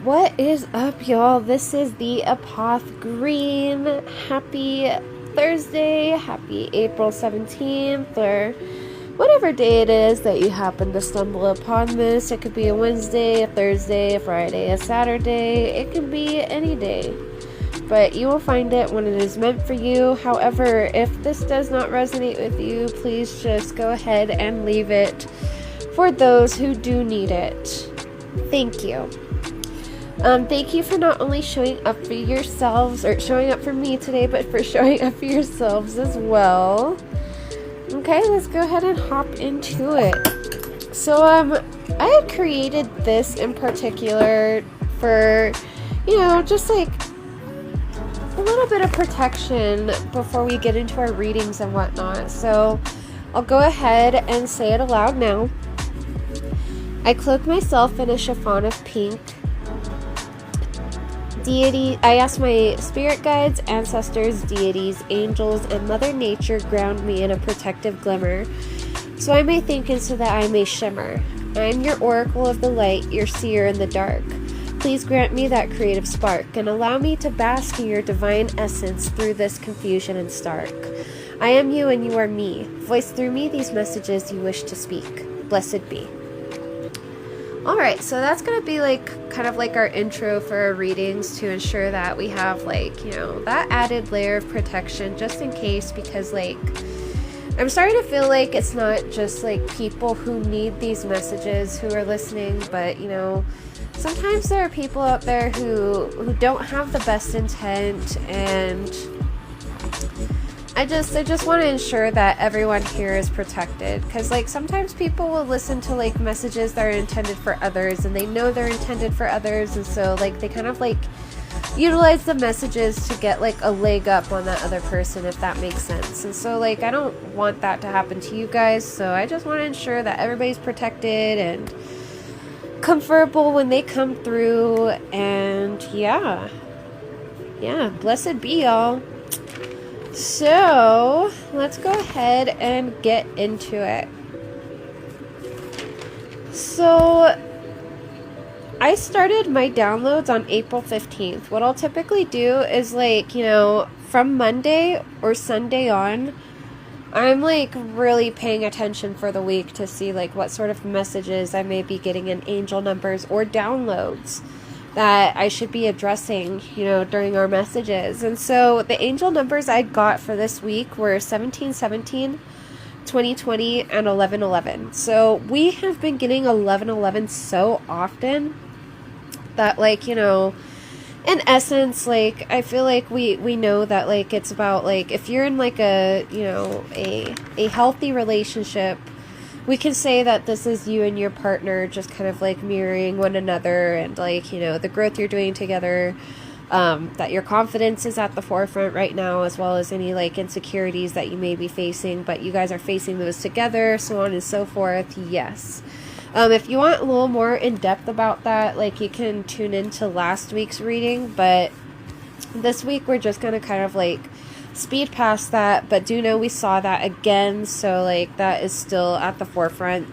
What is up, y'all? This is the Apoth Green. Happy Thursday, happy April 17th, or whatever day it is that you happen to stumble upon this. It could be a Wednesday, a Thursday, a Friday, a Saturday. It can be any day, but you will find it when it is meant for you. However, if this does not resonate with you, please just go ahead and leave it for those who do need it. Thank you. Thank you for not only showing up for yourselves, or showing up for me today, but for showing up for yourselves as well. Okay, let's go ahead and hop into it. So, I had created this in particular for, just like a little bit of protection before we get into our readings and whatnot. So, I'll go ahead and say it aloud now. I cloak myself in a chiffon of pink. I ask my spirit guides, ancestors, deities, angels, and Mother Nature ground me in a protective glimmer, so I may think and so that I may shimmer. I am your oracle of the light, your seer in the dark. Please grant me that creative spark, and allow me to bask in your divine essence through this confusion and stark. I am you and you are me. Voice through me these messages you wish to speak. Blessed be. Alright, so that's going to be kind of like our intro for our readings to ensure that we have that added layer of protection just in case, because I'm starting to feel like it's not just people who need these messages who are listening, but sometimes there are people out there who don't have the best intent, and I just want to ensure that everyone here is protected, because sometimes people will listen to messages that are intended for others, and they know they're intended for others, and so they kind of utilize the messages to get a leg up on that other person, if that makes sense. And so I don't want that to happen to you guys, so I just want to ensure that everybody's protected and comfortable when they come through. And yeah, blessed be, y'all. So, let's go ahead and get into it. So, I started my downloads on April 15th. What I'll typically do is from Monday or Sunday on, I'm really paying attention for the week to see what sort of messages I may be getting in angel numbers or downloads that I should be addressing, during our messages. And so the angel numbers I got for this week were 1717, 2020, and 1111. So we have been getting 1111 so often that in essence, I feel we know that it's about if you're in a healthy relationship, we can say that this is you and your partner just kind of mirroring one another, and the growth you're doing together, that your confidence is at the forefront right now, as well as any insecurities that you may be facing, but you guys are facing those together, so on and so forth. Yes. If you want a little more in depth about that, you can tune into last week's reading, but this week we're just gonna kind of speed past that, but do know we saw that again, so that is still at the forefront.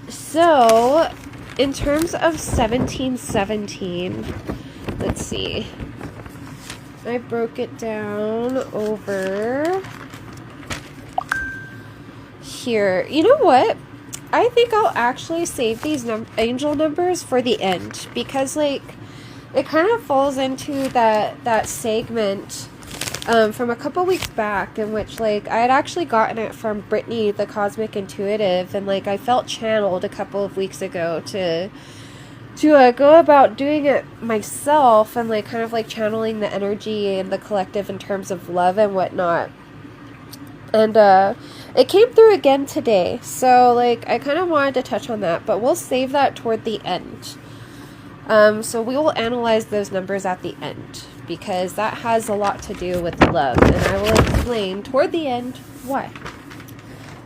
So in terms of 1717, let's see, I broke it down over here. You know what, I think I'll actually save these angel numbers for the end, because it kind of falls into that segment from a couple weeks back, in which I had actually gotten it from Brittany, the Cosmic Intuitive, and I felt channeled a couple of weeks ago to go about doing it myself, and kind of channeling the energy and the collective in terms of love and whatnot. And it came through again today, so I kind of wanted to touch on that, but we'll save that toward the end. So we will analyze those numbers at the end, because that has a lot to do with love, and I will explain toward the end why.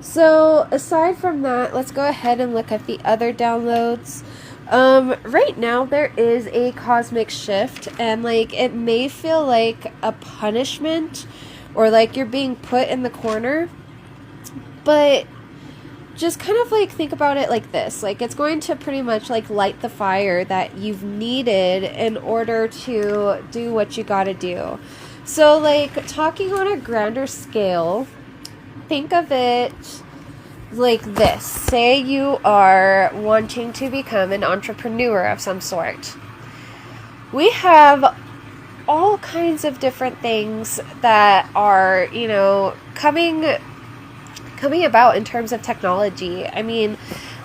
So aside from that, let's go ahead and look at the other downloads. Right now there is a cosmic shift, and it may feel like a punishment, or you're being put in the corner, but just kind of like think about it like this. Like, it's going to pretty much like light the fire that you've needed in order to do what you gotta do. So like, talking on a grander scale, think of it like this. Say you are wanting to become an entrepreneur of some sort. We have all kinds of different things that are, you know, coming about in terms of technology. I mean,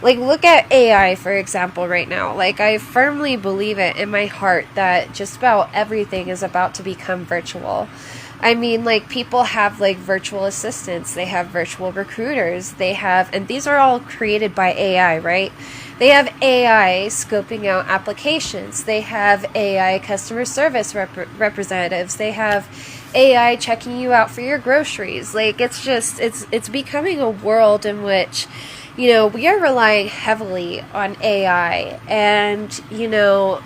like, look at AI, for example, right now. Like, I firmly believe it in my heart that just about everything is about to become virtual. I mean, like, people have, like, virtual assistants. They have virtual recruiters. They have, and these are all created by AI, right? They have AI scoping out applications. They have AI customer service representatives. They have AI checking you out for your groceries. Like, it's just, it's becoming a world in which, you know, we are relying heavily on AI. And, you know,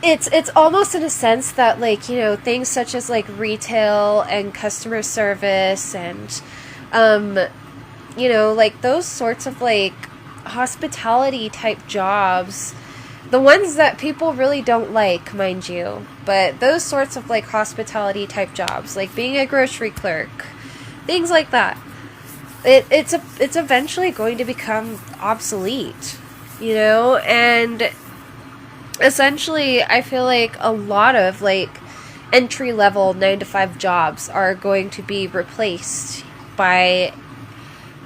it's almost in a sense that, like, you know, things such as like retail and customer service and, you know, like those sorts of like hospitality type jobs, the ones that people really don't like, mind you, but those sorts of like hospitality type jobs, like being a grocery clerk, things like that, it's eventually going to become obsolete, you know. And essentially, I feel like a lot of like entry-level 9-to-5 jobs are going to be replaced by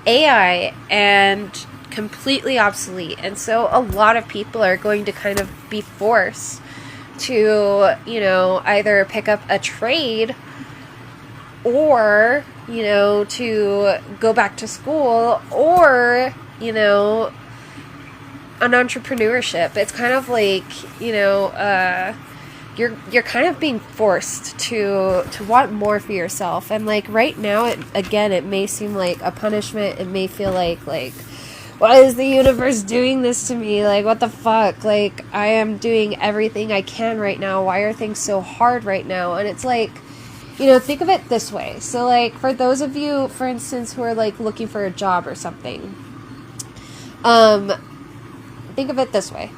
AI and completely obsolete. And so a lot of people are going to kind of be forced to, you know, either pick up a trade or, you know, to go back to school or, you know, an entrepreneurship. It's kind of like, you know, you're kind of being forced to want more for yourself. And like right now, it may seem like a punishment. It may feel like why is the universe doing this to me? Like, what the fuck? Like, I am doing everything I can right now. Why are things so hard right now? And it's like, you know, think of it this way. So like, for those of you, for instance, who are like looking for a job or something, think of it this way.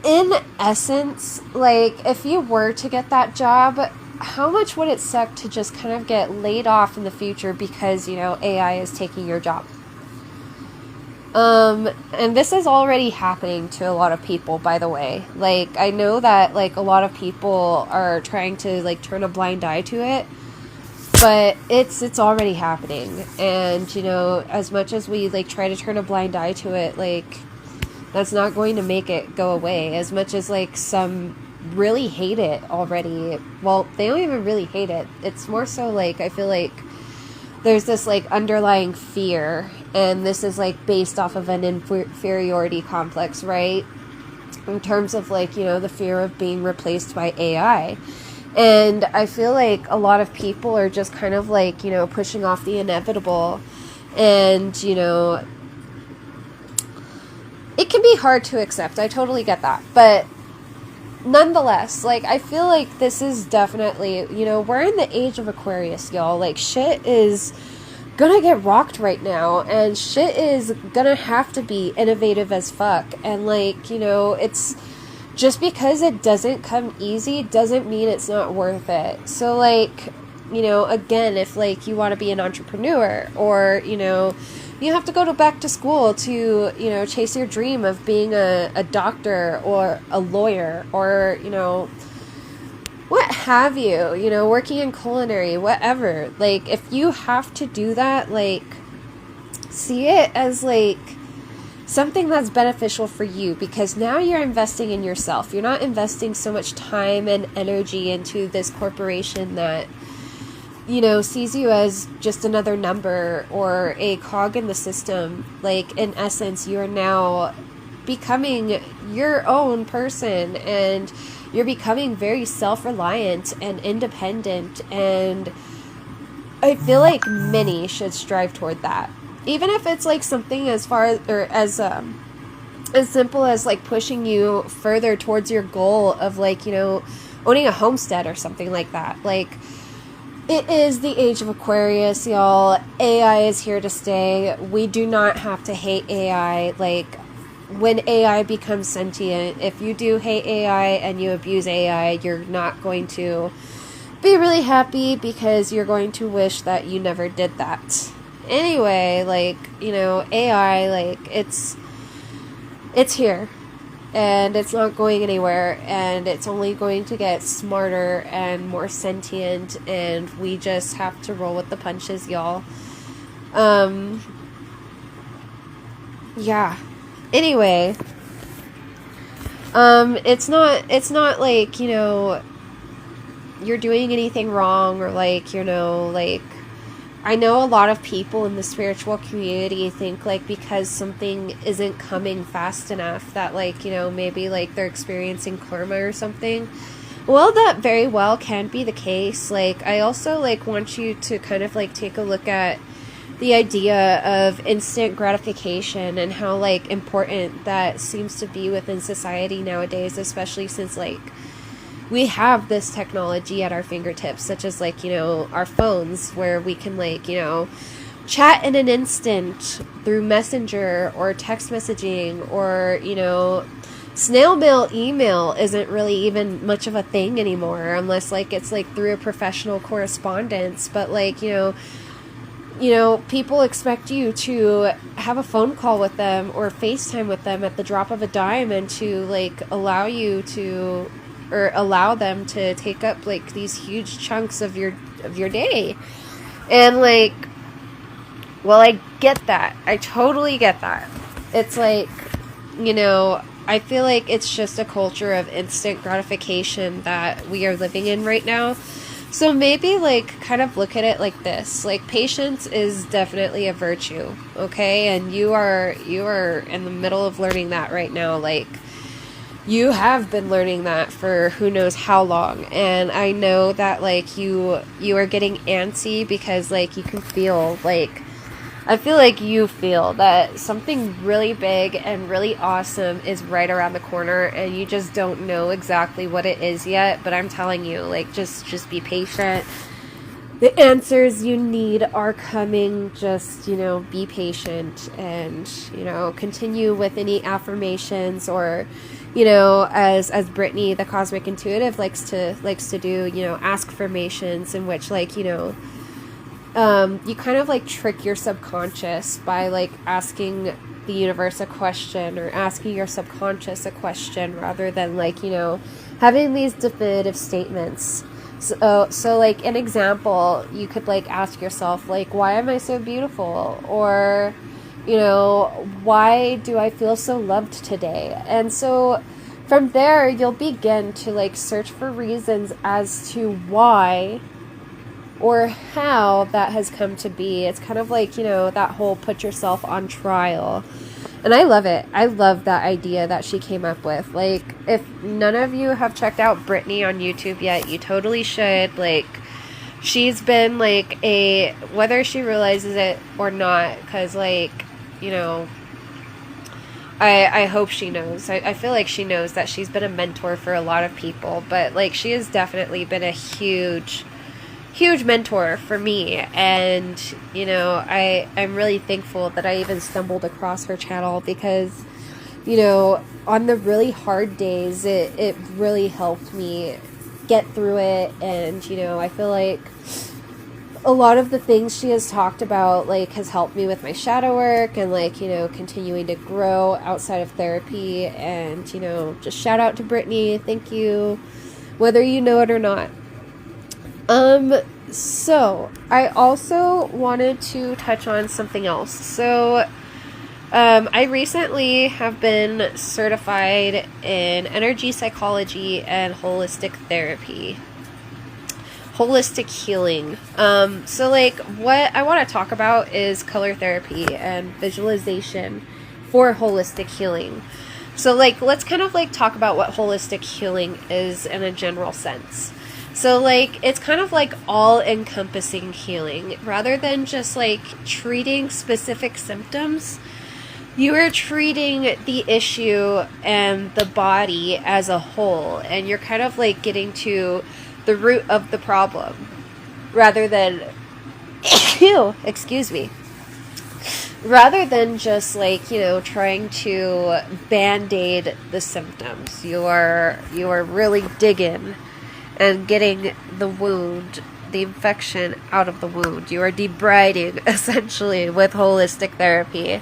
In essence, like, if you were to get that job, how much would it suck to just kind of get laid off in the future because, you know, AI is taking your job? And this is already happening to a lot of people, by the way. Like, I know that, like, a lot of people are trying to, like, turn a blind eye to it, but it's already happening. And, you know, as much as we, like, try to turn a blind eye to it, like, that's not going to make it go away. As much as, like, some really hate it already. Well, they don't even really hate it. It's more so, like, I feel like there's this, like, underlying fear, and this is, like, based off of an inferiority complex, right? In terms of, like, you know, the fear of being replaced by AI. And I feel like a lot of people are just kind of, like, you know, pushing off the inevitable. And, you know, it can be hard to accept. I totally get that. But nonetheless, like, I feel like this is definitely, you know, we're in the age of Aquarius, y'all. Like, shit is gonna get rocked right now, and shit is gonna have to be innovative as fuck. And, like, you know, it's just because it doesn't come easy doesn't mean it's not worth it. So, like, you know, again, if, like, you want to be an entrepreneur, or, you know, you have to go back to school to, you know, chase your dream of being a doctor or a lawyer, or, you know, what have you, you know, working in culinary, whatever. Like, if you have to do that, like, see it as, like, something that's beneficial for you, because now you're investing in yourself. You're not investing so much time and energy into this corporation that, you know, sees you as just another number or a cog in the system. Like, in essence, you're now becoming your own person, and you're becoming very self-reliant and independent. And I feel like many should strive toward that. Even if it's like something as far as, or as simple as like pushing you further towards your goal of, like, you know, owning a homestead or something like that. Like, It is the age of Aquarius, y'all. AI is here to stay. We do not have to hate AI. Like, when AI becomes sentient, if you do hate AI and you abuse AI, you're not going to be really happy because you're going to wish that you never did that. Anyway, like, AI, like, it's here. And it's not going anywhere, and it's only going to get smarter and more sentient, and we just have to roll with the punches, y'all. Yeah. Anyway, it's not like, you're doing anything wrong, or like, like, I know a lot of people in the spiritual community think, like, because something isn't coming fast enough that, like, maybe, like, they're experiencing karma or something. Well, that very well can be the case. Like, I also, like, want you to kind of, like, take a look at the idea of instant gratification and how, like, important that seems to be within society nowadays, especially since, like, we have this technology at our fingertips, such as, like, our phones, where we can, like, chat in an instant through Messenger or text messaging, or, snail mail email isn't really even much of a thing anymore, unless, like, it's, like, through a professional correspondence. But, like, people expect you to have a phone call with them or FaceTime with them at the drop of a dime, and to, like, allow them to take up, like, these huge chunks of your day. And, like, well, I get that. I totally get that. It's like, I feel like it's just a culture of instant gratification that we are living in right now. So maybe, like, kind of look at it like this. Like, patience is definitely a virtue, okay? And you are in the middle of learning that right now. Like, you have been learning that for who knows how long. And I know that, like, you are getting antsy because, like, you can feel, like, I feel like you feel that something really big and really awesome is right around the corner, and you just don't know exactly what it is yet. But I'm telling you, like, just be patient. The answers you need are coming. Just, be patient, and, continue with any affirmations, or, as Brittany, the Cosmic Intuitive, likes to do, ask-formations, in which, like, you kind of, like, trick your subconscious by, like, asking the universe a question, or asking your subconscious a question, rather than, like, having these definitive statements. So, like, an example, you could, like, ask yourself, like, why am I so beautiful? Or, why do I feel so loved today? And so from there, you'll begin to, like, search for reasons as to why or how that has come to be. It's kind of like, that whole put yourself on trial. And I love it. I love that idea that she came up with. Like, if none of you have checked out Brittany on YouTube yet, you totally should. Like, she's been, like, whether she realizes it or not, because, like, I hope she knows. I feel like she knows that she's been a mentor for a lot of people, but, like, she has definitely been a huge mentor for me. And, I'm really thankful that I even stumbled across her channel, because, on the really hard days, it really helped me get through it. And, I feel like a lot of the things she has talked about, like, has helped me with my shadow work, and, like, continuing to grow outside of therapy. And, just shout out to Brittany. Thank you, whether you know it or not. So I also wanted to touch on something else. So, I recently have been certified in energy psychology and holistic therapy, holistic healing. So, like, what I want to talk about is color therapy and visualization for holistic healing. So, like, let's kind of, like, talk about what holistic healing is in a general sense. So, like, it's kind of like all-encompassing healing. Rather than just, like, treating specific symptoms, you are treating the issue and the body as a whole. And you're kind of, like, getting to the root of the problem. rather than, ew, excuse me, rather than just like, you know, trying to band-aid the symptoms. You are really digging and getting the wound, the infection out of the wound. You are debriding, essentially, with holistic therapy.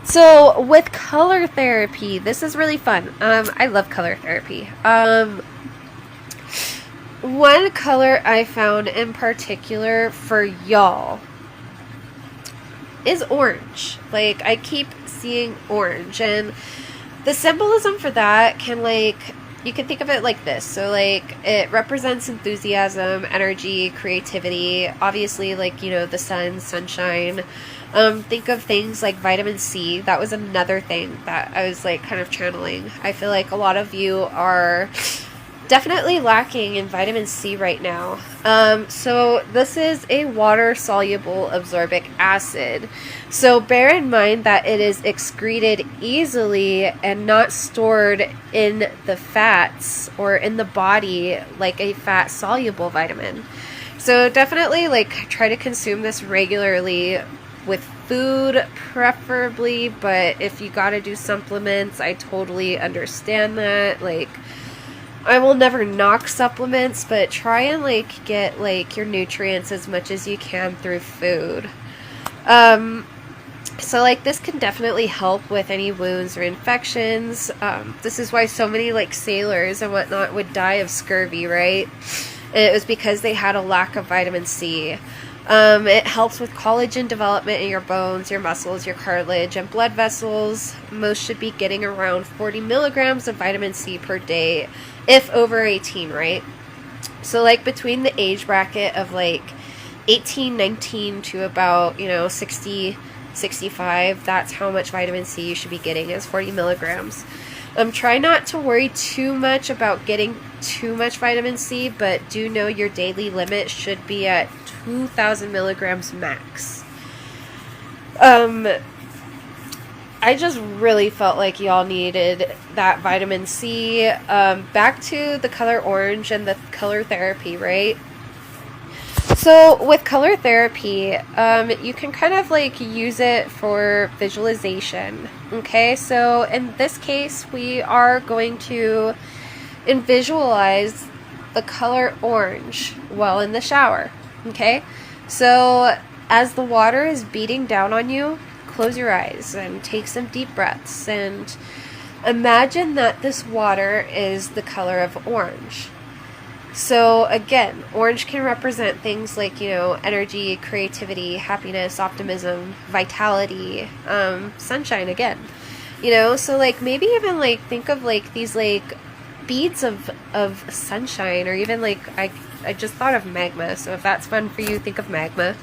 So with color therapy, this is really fun. I love color therapy. One color I found in particular for y'all is orange. Like, I keep seeing orange, and the symbolism for that can, like, you can think of it like this. So, like, it represents enthusiasm, energy, creativity, obviously, like, you know, the sun, sunshine. Think of things like vitamin C. That was another thing that I was, like, kind of channeling. I feel like a lot of you are definitely lacking in vitamin C right now. So this is a water-soluble absorbic acid. So bear in mind that it is excreted easily and not stored in the fats or in the body like a fat-soluble vitamin. So definitely, like, try to consume this regularly with food, preferably, but if you gotta do supplements, I totally understand that. Like, I will never knock supplements, but try and, like, get, like, your nutrients as much as you can through food. So, like, this can definitely help with any wounds or infections. This is why so many, like, sailors and whatnot would die of scurvy, right? And it was because they had a lack of vitamin C. It helps with collagen development in your bones, your muscles, your cartilage, and blood vessels. Most should be getting around 40 milligrams of vitamin C per day, if over 18, right? So, like, between the age bracket of, like, 18, 19 to about, you know, 60, 65, that's how much vitamin C you should be getting, is 40 milligrams. Try not to worry too much about getting too much vitamin C, but do know your daily limit should be at 2,000 milligrams max. I just really felt like y'all needed that vitamin C. Back to the color orange and the color therapy, right? So with color therapy, you can kind of, like, use it for visualization. Okay, so in this case, we are going to visualize the color orange while in the shower. Okay, so as the water is beating down on you, close your eyes and take some deep breaths and imagine that this water is the color of orange. So again, orange can represent things like, you know, energy, creativity, happiness, optimism, vitality, sunshine again. You know, so, like, maybe even, like, think of, like, these, like, beads of sunshine, or even, like, I just thought of magma, so if that's fun for you, think of magma.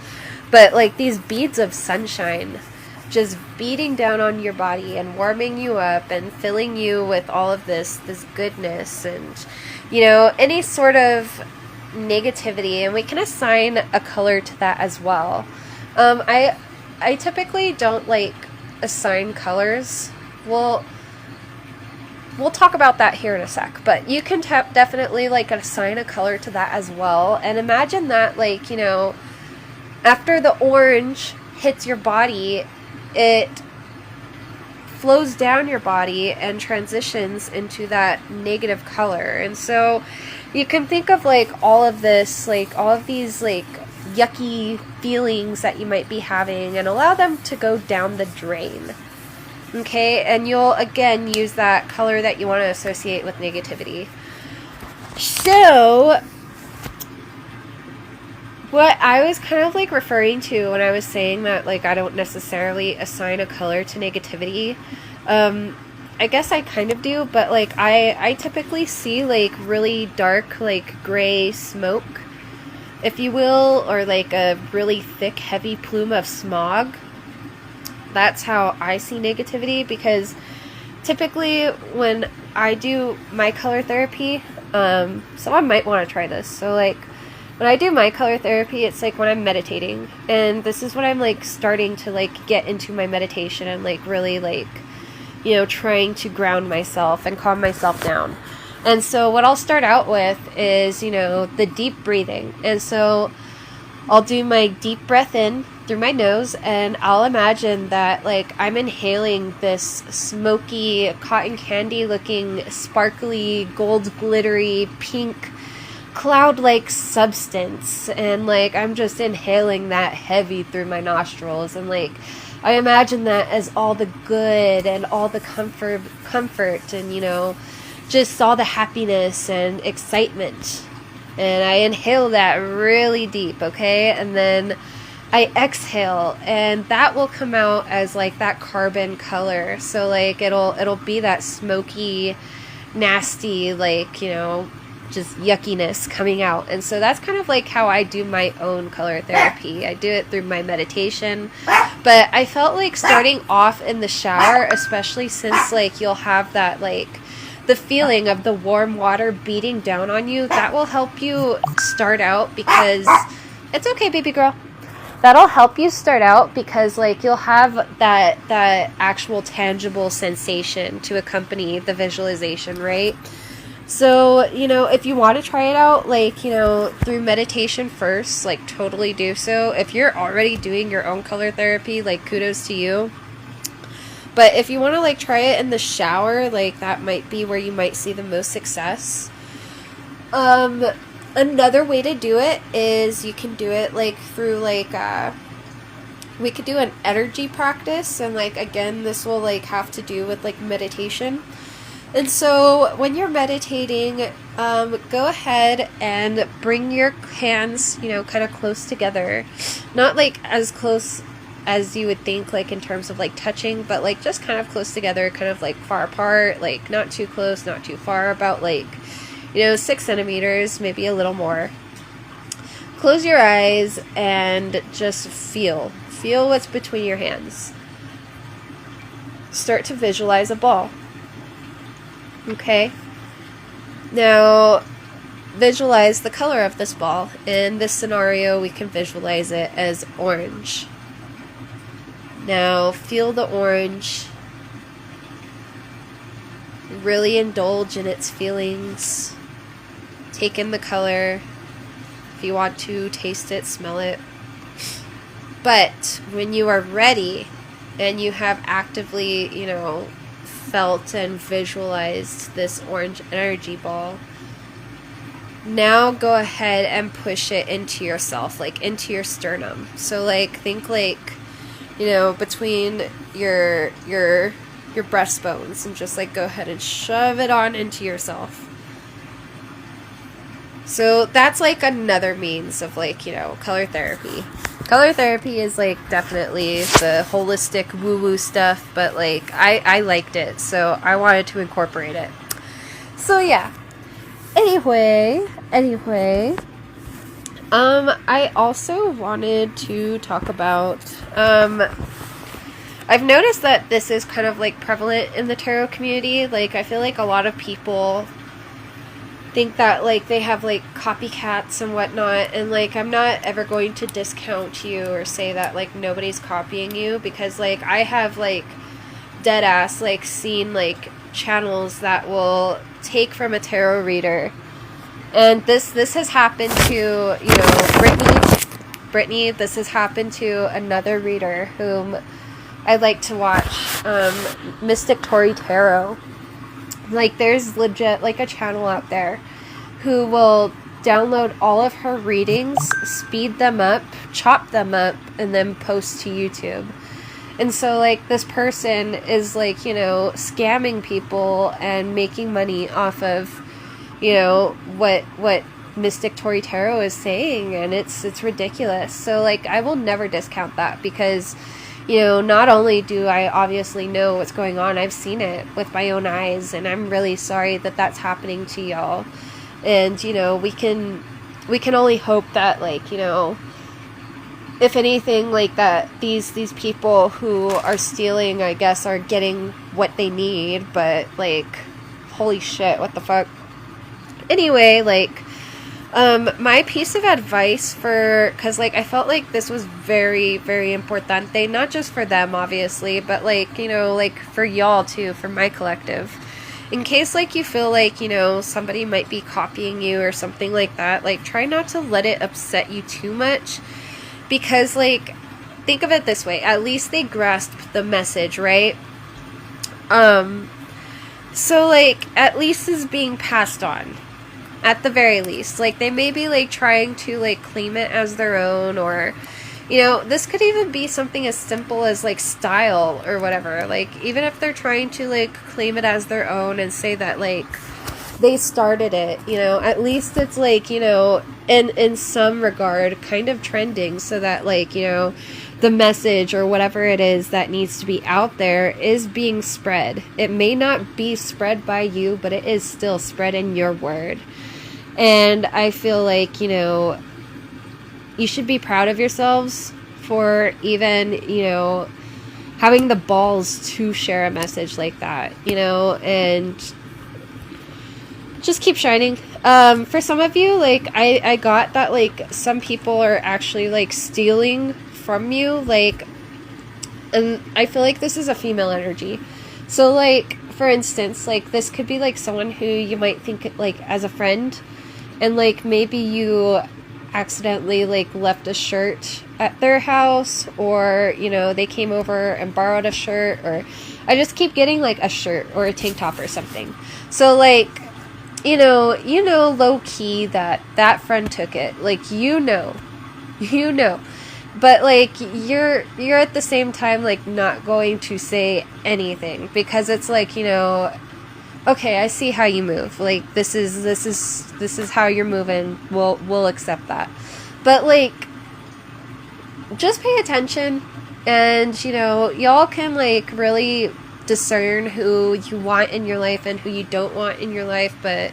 But, like, these beads of sunshine just beating down on your body and warming you up and filling you with all of this goodness and, you know, any sort of negativity, and we can assign a color to that as well. I typically don't, like, assign colors. We'll talk about that here in a sec, but you can definitely, like, assign a color to that as well. And imagine that, like, you know, after the orange hits your body, it flows down your body and transitions into that negative color. And so you can think of, like, all of this, like, all of these, like, yucky feelings that you might be having, and allow them to go down the drain. Okay, and you'll, again, use that color that you want to associate with negativity. So what I was kind of, like, referring to when I was saying that, like, I don't necessarily assign a color to negativity, I guess I kind of do, but, like, I typically see, like, really dark, like, gray smoke, if you will, or, like, a really thick, heavy plume of smog. That's how I see negativity, because typically when I do my color therapy, someone might want to try this. So, like, when I do my color therapy, it's like when I'm meditating, and this is when I'm, like, starting to, like, get into my meditation and, like, really, like, you know, trying to ground myself and calm myself down. And so what I'll start out with is, you know, the deep breathing. And so I'll do my deep breath in through my nose, and I'll imagine that like I'm inhaling this smoky, cotton candy looking, sparkly, gold glittery, pink, cloud-like substance, and like I'm just inhaling that heavy through my nostrils, and like I imagine that as all the good and all the comfort and, you know, just all the happiness and excitement. And I inhale that really deep, okay? And then I exhale, and that will come out as like that carbon color. So like it'll be that smoky, nasty, like, you know, just yuckiness coming out. And so that's kind of like how I do my own color therapy. I do it through my meditation. But I felt like starting off in the shower, especially since like you'll have that like the feeling of the warm water beating down on you, that will help you start out, because it's okay, baby girl. That'll help you start out because like you'll have that actual tangible sensation to accompany the visualization, right? So, you know, if you want to try it out, like, you know, through meditation first, like totally do so. If you're already doing your own color therapy, like kudos to you. But if you want to like try it in the shower, like that might be where you might see the most success. Another way to do it is you can do it like through like, we could do an energy practice. And like, again, this will like have to do with like meditation. And so when you're meditating, go ahead and bring your hands, you know, kind of close together. Not like as close as you would think, like in terms of like touching, but like just kind of close together, kind of like far apart, like not too close, not too far, about like, you know, 6 centimeters, maybe a little more. Close your eyes and just feel what's between your hands. Start to visualize a ball. Okay, now visualize the color of this ball. In this scenario, we can visualize it as orange. Now feel the orange. Really indulge in its feelings. Take in the color. If you want to, taste it, smell it. But when you are ready and you have actively, you know, felt and visualized this orange energy ball, now go ahead and push it into yourself, like into your sternum. So like think like, you know, between your breastbones, and just like go ahead and shove it on into yourself. So that's like another means of like, you know, color therapy. Color therapy is like definitely the holistic woo-woo stuff, but like I liked it, so I wanted to incorporate it. So yeah. Anyway, I also wanted to talk about, I've noticed that this is kind of like prevalent in the tarot community. Like I feel like a lot of people think that like they have like copycats and whatnot, and like I'm not ever going to discount you or say that like nobody's copying you, because like I have like dead ass like seen like channels that will take from a tarot reader, and this has happened to, you know, Brittany. This has happened to another reader whom I like to watch, Mystic Tori Tarot. Like there's legit like a channel out there who will download all of her readings, speed them up, chop them up, and then post to YouTube. And so like this person is like, you know, scamming people and making money off of, you know, what Mystic Tori Tarot is saying, and it's ridiculous. So like I will never discount that, because, you know, not only do I obviously know what's going on, I've seen it with my own eyes, and I'm really sorry that that's happening to y'all. And, you know, we can only hope that, like, you know, if anything, like that these people who are stealing, I guess, are getting what they need, but like, holy shit, what the fuck. Anyway, like, my piece of advice because like I felt like this was very, very importante, not just for them obviously, but like, you know, like for y'all too, for my collective, in case like you feel like, you know, somebody might be copying you or something like that, like try not to let it upset you too much, because like think of it this way, at least they grasped the message, right? So like at least is being passed on, at the very least. Like they may be like trying to like claim it as their own, or you know, this could even be something as simple as like style or whatever. Like even if they're trying to like claim it as their own and say that like they started it, you know, at least it's like, you know, in some regard kind of trending, so that like, you know, the message or whatever it is that needs to be out there is being spread. It may not be spread by you, but it is still spread in your word. And I feel like, you know, you should be proud of yourselves for even, you know, having the balls to share a message like that, you know, and just keep shining. For some of you, like, I got that, like, some people are actually, like, stealing from you, like, and I feel like this is a female energy. So, like, for instance, like, this could be, like, someone who you might think, like, as a friend, and, like, maybe you accidentally like left a shirt at their house, or you know, they came over and borrowed a shirt, or I just keep getting like a shirt or a tank top or something. So like, you know, low key that friend took it, like, you know, but like you're at the same time like not going to say anything, because it's like, you know, okay, I see how you move. Like, this is how you're moving. We'll accept that. But like, just pay attention, and you know, y'all can like really discern who you want in your life and who you don't want in your life. But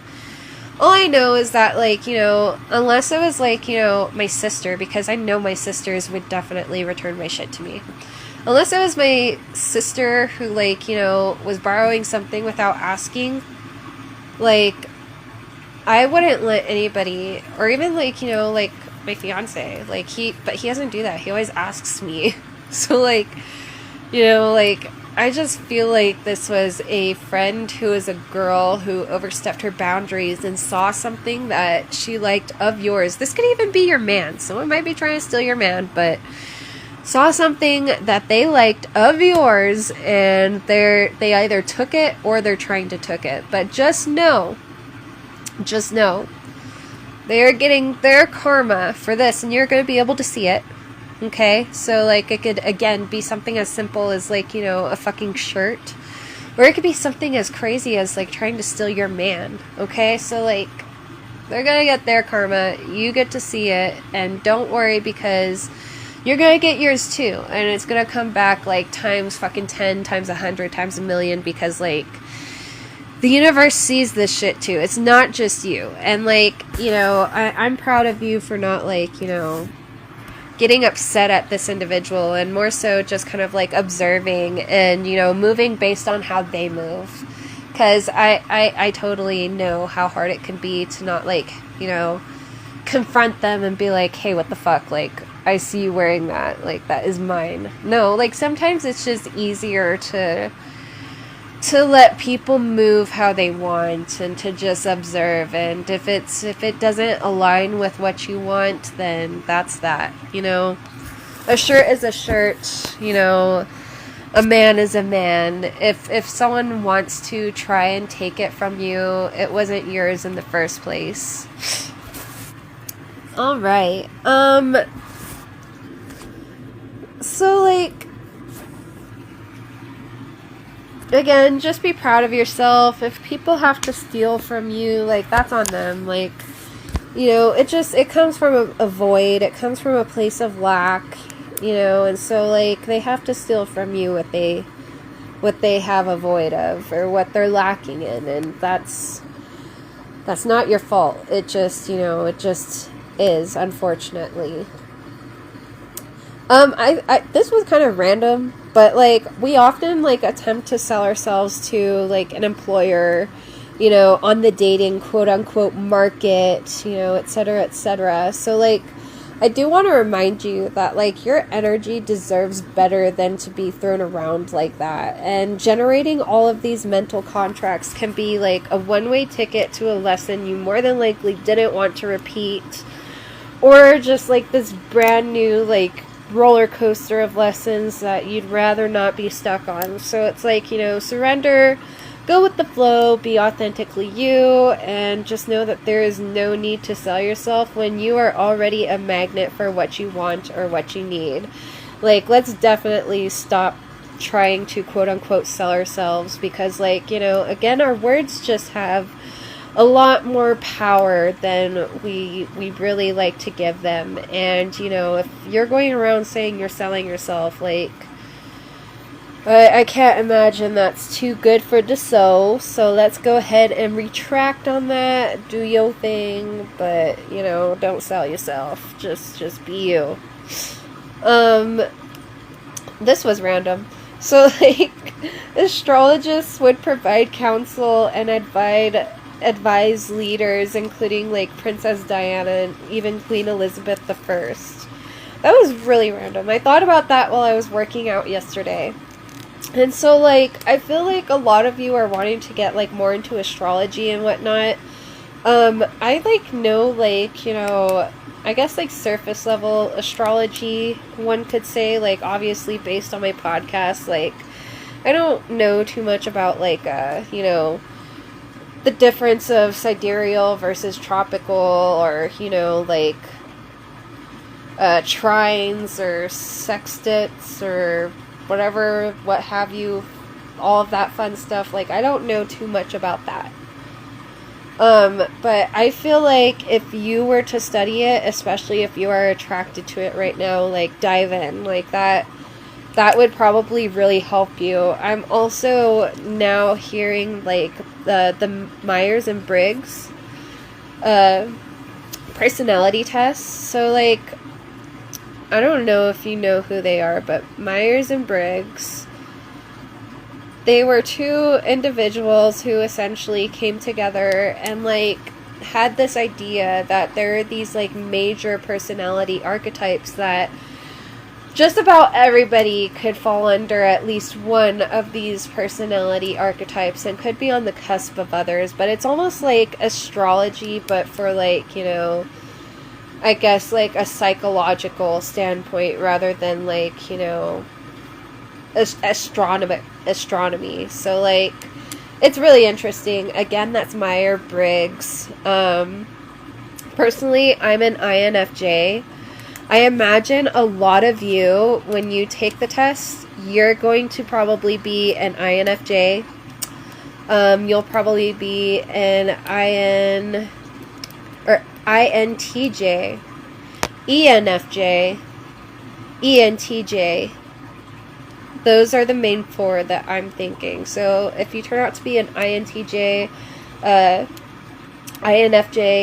all I know is that, like, you know, unless it was like, you know, my sister, because I know my sisters would definitely return my shit to me. Unless it was my sister who, like, you know, was borrowing something without asking, like, I wouldn't let anybody, or even, like, you know, like, my fiance, like, but he doesn't do that. He always asks me. So, like, you know, like, I just feel like this was a friend who is a girl who overstepped her boundaries and saw something that she liked of yours. This could even be your man. Someone might be trying to steal your man, but saw something that they liked of yours, and they either took it or they're trying to took it. But just know they are getting their karma for this, and you're going to be able to see it. Okay, so like it could again be something as simple as like, you know, a fucking shirt, or it could be something as crazy as like trying to steal your man. Okay, so like they're gonna get their karma, you get to see it, and don't worry, because you're gonna get yours too, and it's gonna come back like times fucking 10, times 100, times a million, because like the universe sees this shit too. It's not just you. And like, you know, I'm proud of you for not like, you know, getting upset at this individual, and more so just kind of like observing and, you know, moving based on how they move. Because I totally know how hard it can be to not like, you know, confront them and be like, hey, what the fuck, like, I see you wearing that, like, that is mine. No, like, sometimes it's just easier to let people move how they want, and to just observe, and if it doesn't align with what you want, then that's that, you know. A shirt is a shirt, you know. A man is a man. If someone wants to try and take it from you, it wasn't yours in the first place. All right. So like, again, just be proud of yourself. If people have to steal from you, like, that's on them. Like, you know, it comes from a void. It comes from a place of lack, you know, and so like they have to steal from you what they have a void of, or what they're lacking in, and that's not your fault. It just, you know, it just is, unfortunately. This was kind of random, but like we often like attempt to sell ourselves to like an employer, you know, on the dating quote unquote market, you know, et cetera, et cetera. So like I do want to remind you that, like, your energy deserves better than to be thrown around like that. And generating all of these mental contracts can be, like, a one-way ticket to a lesson you more than likely didn't want to repeat. Or just, like, this brand new, like, roller coaster of lessons that you'd rather not be stuck on. So it's like, you know, surrender, go with the flow, be authentically you, and just know that there is no need to sell yourself when you are already a magnet for what you want or what you need. Like, let's definitely stop trying to quote-unquote sell ourselves, because, like, you know, again, our words just have a lot more power than we really like to give them. And, you know, if you're going around saying you're selling yourself, like, I can't imagine that's too good for the soul. So let's go ahead and retract on that. Do your thing, but, you know, don't sell yourself. Just be you. This was random. So, like, astrologists would provide counsel and advise leaders, including, like, Princess Diana and even Queen Elizabeth I. That was really random. I thought about that while I was working out yesterday. And so, like, I feel like a lot of you are wanting to get, like, more into astrology and whatnot. I, like, know, like, you know, I guess, like, surface level astrology, one could say, like, obviously based on my podcast. Like, I don't know too much about, like, you know, the difference of sidereal versus tropical, or, you know, like, trines or sextiles or whatever, what have you, all of that fun stuff. Like, I don't know too much about that. But I feel like if you were to study it, especially if you are attracted to it right now, like, dive in. Like, that would probably really help you. I'm also now hearing, like, the Myers and Briggs personality tests. So, like, I don't know if you know who they are, but Myers and Briggs, they were two individuals who essentially came together and, like, had this idea that there are these, like, major personality archetypes that just about everybody could fall under at least one of these personality archetypes and could be on the cusp of others. But it's almost like astrology, but for, like, you know, I guess, like, a psychological standpoint rather than, like, you know, astronomy. So, like, it's really interesting. Again, that's Myers-Briggs. Personally, I'm an INFJ. I imagine a lot of you, when you take the test, you're going to probably be an INFJ. You'll probably be an INTJ, ENFJ, ENTJ. Those are the main four that I'm thinking. So if you turn out to be an INTJ, INFJ,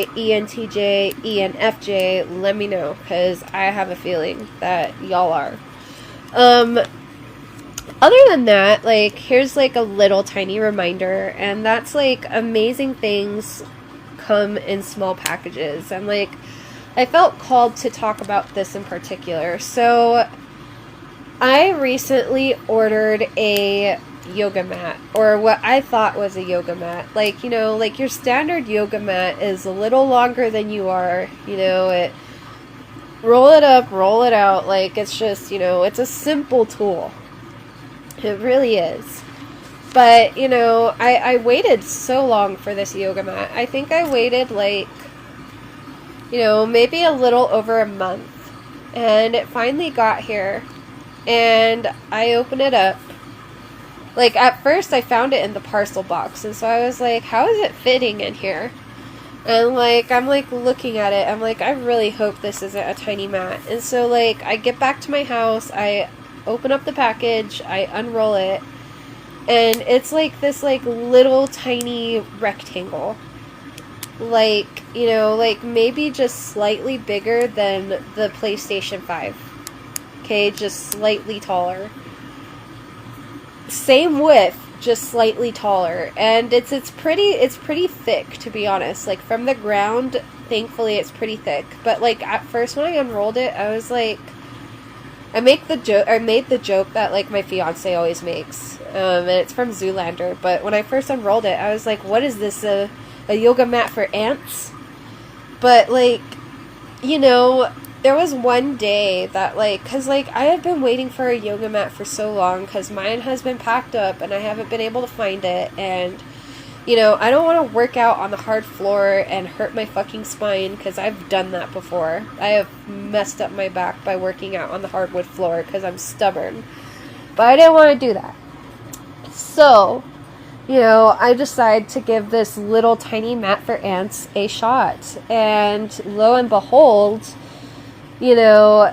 ENTJ, ENFJ, let me know, because I have a feeling that y'all are. Other than that, like, here's, like, a little tiny reminder, and that's, like, amazing things come in small packages. And, like, I felt called to talk about this in particular. So I recently ordered a yoga mat, or what I thought was a yoga mat. Like, you know, like, your standard yoga mat is a little longer than you are, you know, it roll it up, roll it out. Like, it's just, you know, it's a simple tool. It really is. But, you know, I waited so long for this yoga mat. I think I waited, like, you know, maybe a little over a month. And it finally got here. And I opened it up. Like, at first I found it in the parcel box. And so I was like, how is it fitting in here? And, like, I'm, like, looking at it. I'm like, I really hope this isn't a tiny mat. And so, like, I get back to my house. I open up the package. I unroll it. And it's, like, this, like, little tiny rectangle. Like, you know, like, maybe just slightly bigger than the PlayStation 5. Okay, just slightly taller. Same width, just slightly taller, and it's pretty thick, to be honest. Like, from the ground, thankfully it's pretty thick, but like at first when I unrolled it, I was like, I made the joke that like my fiance always makes, and it's from Zoolander, but when I first unrolled it, I was like, what is this, a yoga mat for ants? But like, you know, there was one day that, like, because, like, I have been waiting for a yoga mat for so long, because mine has been packed up, and I haven't been able to find it, and, you know, I don't want to work out on the hard floor and hurt my fucking spine, because I've done that before. I have messed up my back by working out on the hardwood floor, because I'm stubborn. But I didn't want to do that. So, you know, I decided to give this little tiny mat for ants a shot, and lo and behold, you know,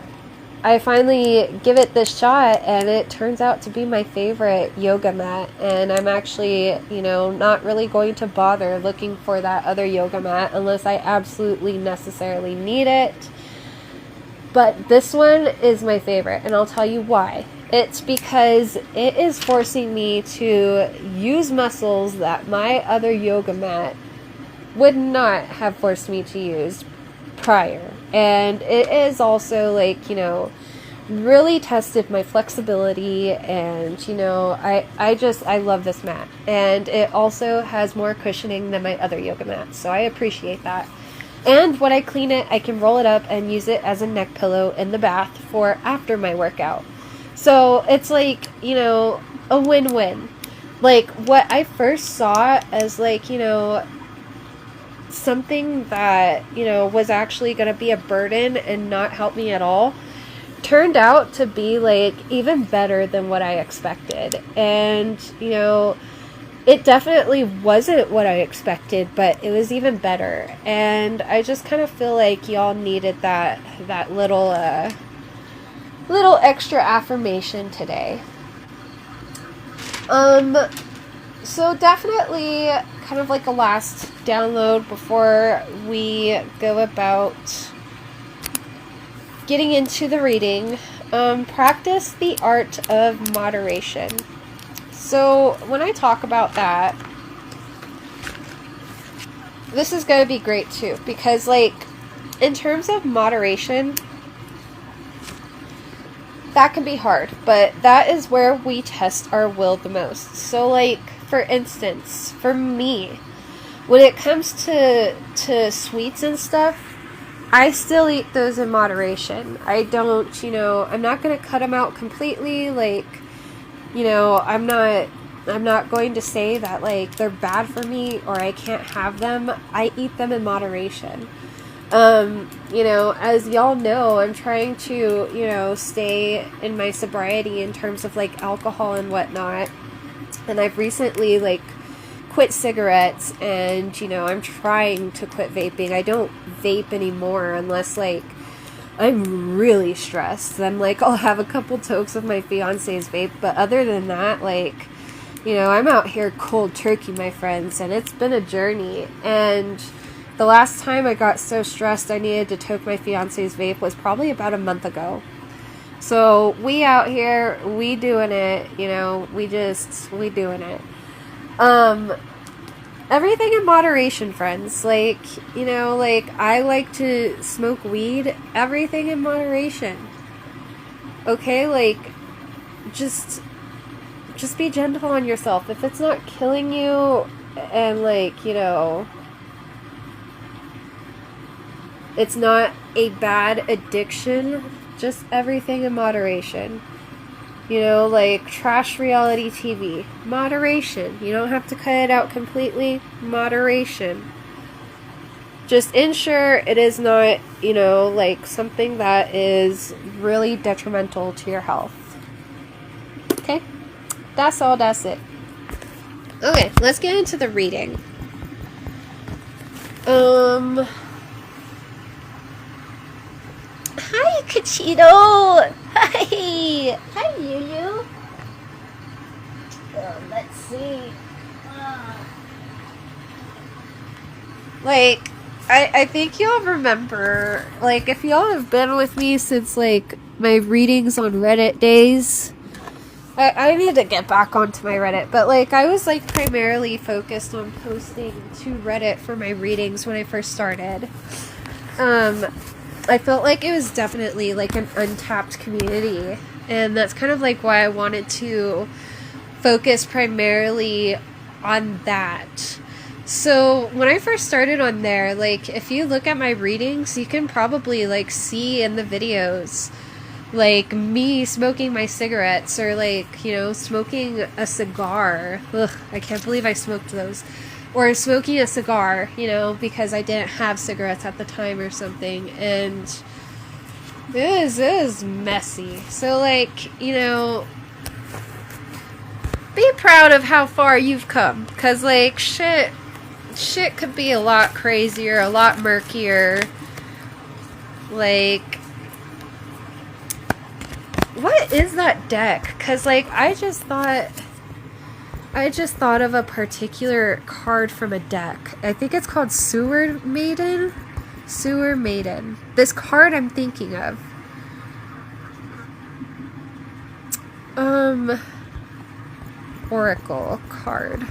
I finally give it this shot, and it turns out to be my favorite yoga mat, and I'm actually, you know, not really going to bother looking for that other yoga mat unless I absolutely necessarily need it. But this one is my favorite, and I'll tell you why. It's because it is forcing me to use muscles that my other yoga mat would not have forced me to use prior. And it is also, like, you know, really tested my flexibility, and, you know, I love this mat. And it also has more cushioning than my other yoga mat, so I appreciate that. And when I clean it, I can roll it up and use it as a neck pillow in the bath for after my workout. So it's like, you know, a win-win. Like, what I first saw as, like, you know, something that, you know, was actually going to be a burden and not help me at all, turned out to be, like, even better than what I expected. And, you know, it definitely wasn't what I expected, but it was even better. And I just kind of feel like y'all needed that little extra affirmation today. So definitely kind of like a last download before we go about getting into the reading. Practice the art of moderation. So when I talk about that, this is going to be great too, because, like, in terms of moderation, that can be hard, but that is where we test our will the most. So, like, for instance, for me, when it comes to sweets and stuff, I still eat those in moderation. I don't, you know, I'm not going to cut them out completely. Like, you know, I'm not going to say that, like, they're bad for me or I can't have them. I eat them in moderation. You know, as y'all know, I'm trying to, you know, stay in my sobriety in terms of, like, alcohol and whatnot. And I've recently, like, quit cigarettes, and, you know, I'm trying to quit vaping. I don't vape anymore unless, like, I'm really stressed. Then, like, I'll have a couple tokes of my fiance's vape, but other than that, like, you know, I'm out here cold turkey, my friends, and it's been a journey. And the last time I got so stressed I needed to toke my fiance's vape was probably about a month ago. So we out here, we doing it, you know, we doing it. Everything in moderation, friends. Like, you know, like, I like to smoke weed, everything in moderation. Okay, like, just be gentle on yourself. If it's not killing you, and, like, you know, it's not a bad addiction, just everything in moderation. You know, like, trash reality TV, moderation. You don't have to cut it out completely, moderation. Just ensure it is not, you know, like, something that is really detrimental to your health. Okay? That's all, that's it. Okay, let's get into the reading. Hi, Cachito! Hi! Hi, Yu. Let's see. Like, I think y'all remember, like, if y'all have been with me since, like, my readings on Reddit days, I need to get back onto my Reddit, but like I was like primarily focused on posting to Reddit for my readings when I first started. I felt like it was definitely like an untapped community, and that's kind of like why I wanted to focus primarily on that. So when I first started on there, like if you look at my readings, you can probably like see in the videos like me smoking my cigarettes, or like, you know, smoking a cigar. Ugh, I can't believe I smoked those. Or smoking a cigar, you know, because I didn't have cigarettes at the time or something. And it is messy. So like, you know, be proud of how far you've come, because like shit could be a lot crazier, a lot murkier. Like, what is that deck? Because like I just thought of a particular card from a deck. I think it's called Sewer Maiden. This card I'm thinking of. Oracle card.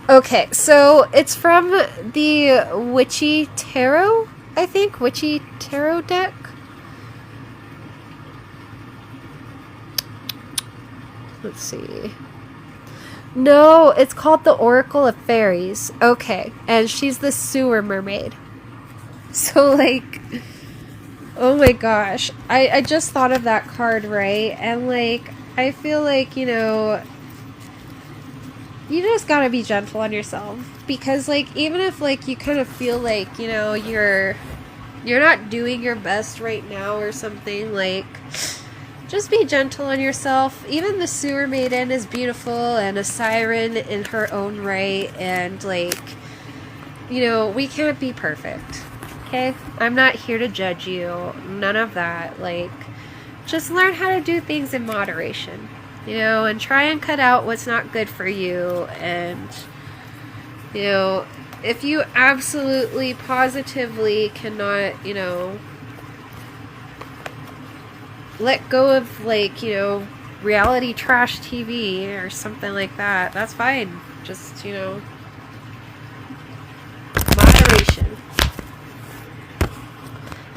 Okay, so it's from the Witchy Tarot, I think. Witchy Tarot deck. Let's see. No, it's called the Oracle of Fairies. Okay, and she's the sewer mermaid. So, like, oh my gosh. I just thought of that card, right? And, like, I feel like, you know, you just gotta be gentle on yourself. Because, like, even if, like, you kind of feel like, you know, you're not doing your best right now or something, like, just be gentle on yourself. Even the sewer maiden is beautiful and a siren in her own right. And, like, you know, we can't be perfect. Okay? I'm not here to judge you. None of that. Like, just learn how to do things in moderation. You know, and try and cut out what's not good for you. And, you know, if you absolutely, positively cannot, you know, let go of, like, you know, reality trash TV or something like that, that's fine. Just, you know, moderation.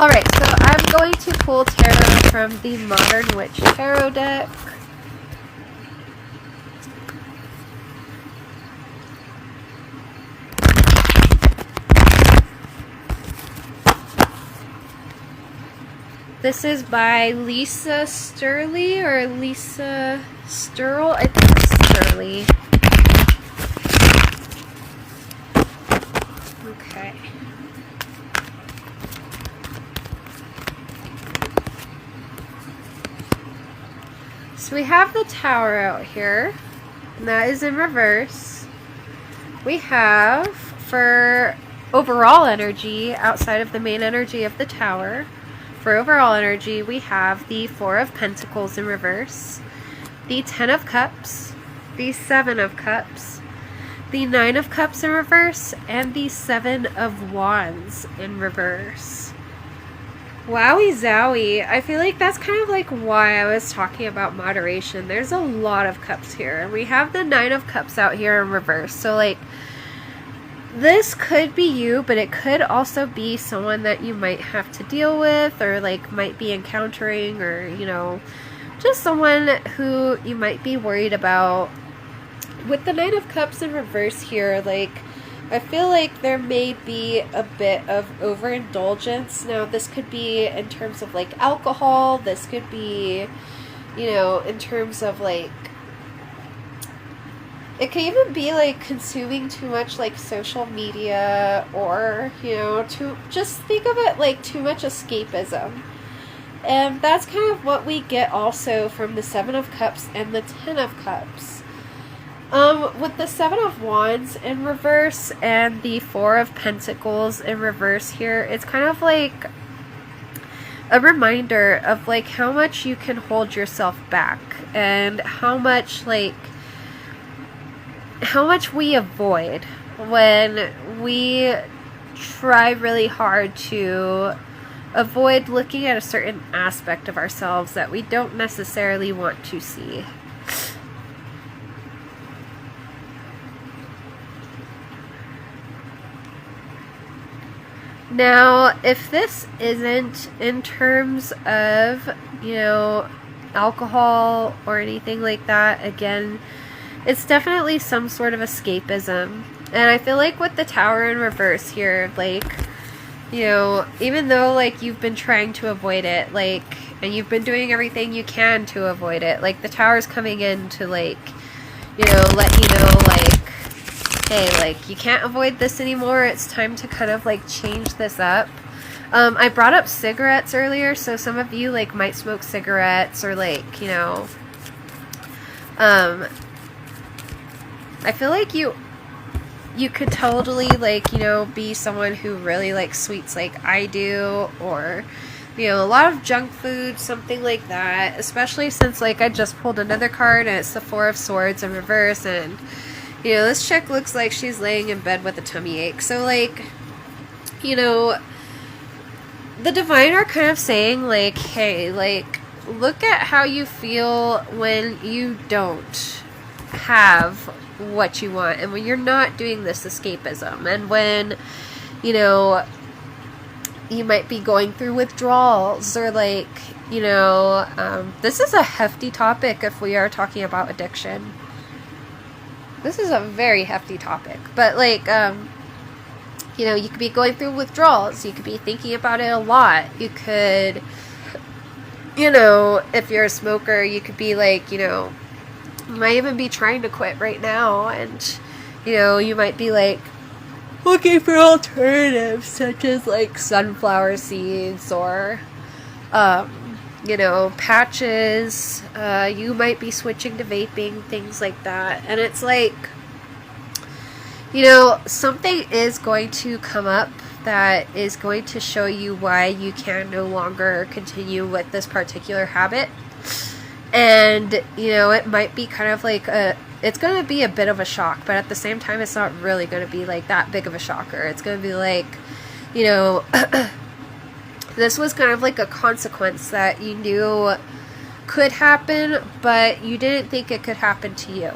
Alright, so I'm going to pull tarot from the Modern Witch Tarot deck. This is by Lisa Sturley, or Lisa Sturl. I think it's Sturley. Okay. So we have the Tower out here, and that is in reverse. We have, for overall energy, outside of the main energy of the Tower, for overall energy, we have the Four of Pentacles in reverse, the Ten of Cups, the Seven of Cups, the Nine of Cups in reverse, and the Seven of Wands in reverse. Wowie zowie. I feel like that's kind of like why I was talking about moderation. There's a lot of cups here, and we have the Nine of Cups out here in reverse. So, like, this could be you, but it could also be someone that you might have to deal with, or like might be encountering, or, you know, just someone who you might be worried about. With the Nine of Cups in reverse here, like, I feel like there may be a bit of overindulgence. Now, this could be in terms of like alcohol, this could be, you know, in terms of like, it can even be like consuming too much like social media, or, you know, just think of it like too much escapism. And that's kind of what we get also from the Seven of Cups and the Ten of Cups. With the Seven of Wands in reverse and the Four of Pentacles in reverse here, it's kind of like a reminder of like how much you can hold yourself back, and how much we avoid when we try really hard to avoid looking at a certain aspect of ourselves that we don't necessarily want to see. Now, if this isn't in terms of, alcohol or anything like that, again, it's definitely some sort of escapism. And I feel like with the Tower in reverse here, like, even though, like, you've been trying to avoid it, like, and you've been doing everything you can to avoid it, like, the Tower's coming in to, like, let you know, like, hey, like, you can't avoid this anymore. It's time to kind of, like, change this up. I brought up cigarettes earlier, so some of you, like, might smoke cigarettes or, like, I feel like you could totally, like, be someone who really likes sweets like I do, or, a lot of junk food, something like that, especially since, like, I just pulled another card, and it's the Four of Swords in reverse, and, this chick looks like she's laying in bed with a tummy ache, so, like, the Divine are kind of saying, like, hey, like, look at how you feel when you don't have what you want, and when you're not doing this escapism, and when, you might be going through withdrawals, or, like, this is a hefty topic if we are talking about addiction. This is a very hefty topic, but, like, you could be going through withdrawals, you could be thinking about it a lot, you could, if you're a smoker, you could be, like, you might even be trying to quit right now, and, you might be, like, looking for alternatives, such as, like, sunflower seeds, or, patches, you might be switching to vaping, things like that, and it's like, something is going to come up that is going to show you why you can no longer continue with this particular habit. And, it might be kind of like it's going to be a bit of a shock, but at the same time, it's not really going to be like that big of a shocker. It's going to be like, this was kind of like a consequence that you knew could happen, but you didn't think it could happen to you.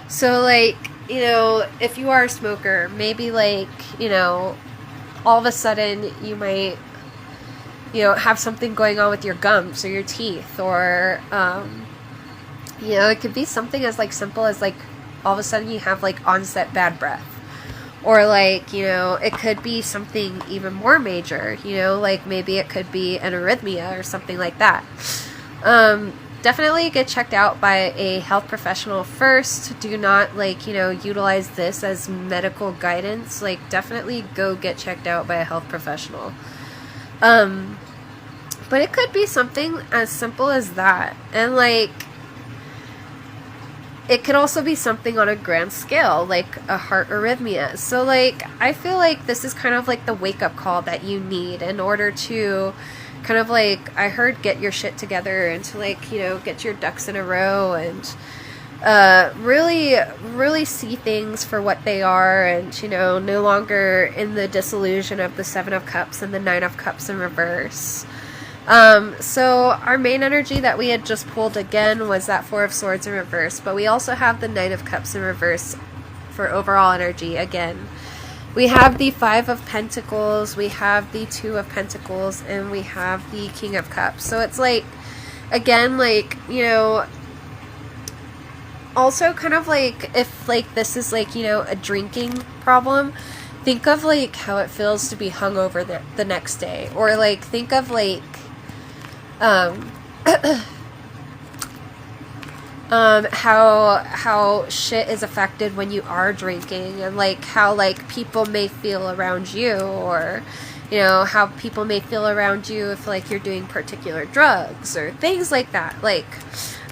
So, like, if you are a smoker, maybe, like, all of a sudden you might, have something going on with your gums or your teeth, or, it could be something as, like, simple as, like, all of a sudden you have, like, onset bad breath. Or, like, it could be something even more major, like, maybe it could be an arrhythmia or something like that. Definitely get checked out by a health professional first. Do not, like, utilize this as medical guidance. Like, definitely go get checked out by a health professional. But it could be something as simple as that. And, like, it could also be something on a grand scale, like a heart arrhythmia. So, like, I feel like this is kind of like the wake-up call that you need in order to kind of, like, I heard, get your shit together, and to, like, get your ducks in a row, and really, really see things for what they are, and, no longer in the disillusion of the Seven of Cups and the Nine of Cups in reverse. So our main energy that we had just pulled again was that Four of Swords in reverse, but we also have the Knight of Cups in reverse for overall energy again. We have the Five of Pentacles, we have the Two of Pentacles, and we have the King of Cups. So it's like, again, like, also kind of like, if, like, this is, like, a drinking problem, think of, like, how it feels to be hungover the next day. Or, like, think of, like, how shit is affected when you are drinking, and, like, how, like, people may feel around you, or, how people may feel around you if, like, you're doing particular drugs, or things like that. Like,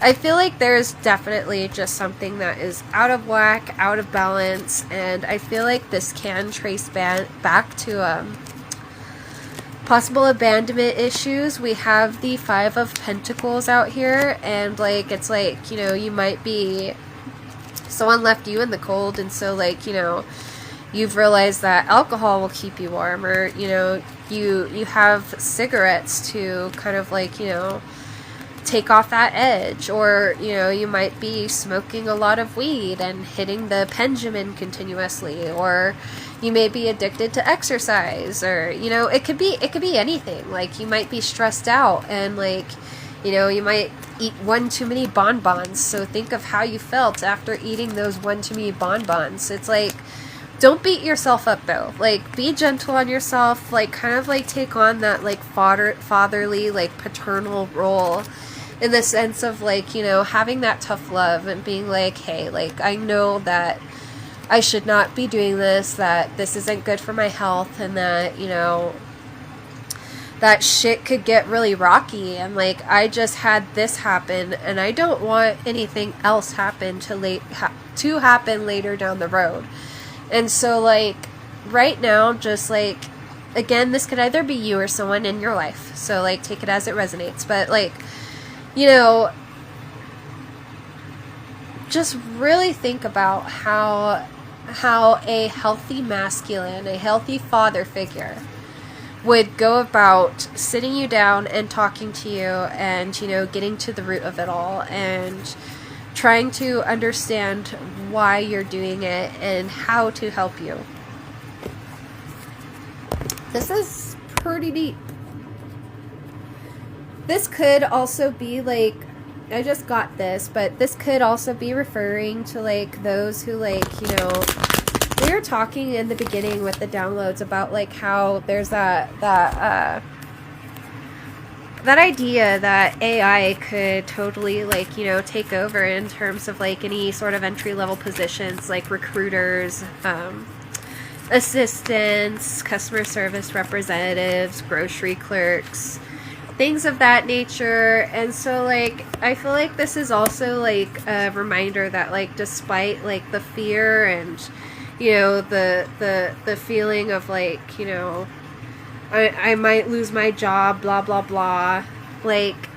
I feel like there's definitely just something that is out of whack, out of balance, and I feel like this can trace back to, possible abandonment issues. We have the Five of Pentacles out here, and, like, it's like, you might be, someone left you in the cold, and so, like, you've realized that alcohol will keep you warm, or, you know, you have cigarettes to kind of like, you know, take off that edge, or, you know, you might be smoking a lot of weed and hitting the pendulum continuously, or you may be addicted to exercise, or, you know, it could be anything. Like, you might be stressed out and, like, you know, you might eat one too many bonbons. So think of how you felt after eating those one too many bonbons. It's like, don't beat yourself up though. Like, be gentle on yourself. Like, kind of like take on that like fatherly, like paternal role, in the sense of like, you know, having that tough love and being like, hey, like, I know that I should not be doing this, that this isn't good for my health, and that, you know, that shit could get really rocky, and like, I just had this happen and I don't want anything else happen to happen later down the road. And so like, right now, just like, again, this could either be you or someone in your life, so like, take it as it resonates, but like, you know, just really think about how a healthy masculine, a healthy father figure would go about sitting you down and talking to you and, you know, getting to the root of it all and trying to understand why you're doing it and how to help you. This is pretty deep. This could also be like, I just got this, but this could also be referring to like those who, like, you know, we were talking in the beginning with the downloads about like how there's that idea that AI could totally, like, you know, take over in terms of like any sort of entry-level positions like recruiters, assistants, customer service representatives, grocery clerks, things of that nature. And so like, I feel like this is also like a reminder that like, despite like the fear and, you know, the feeling of like, you know, I might lose my job, blah blah blah, like,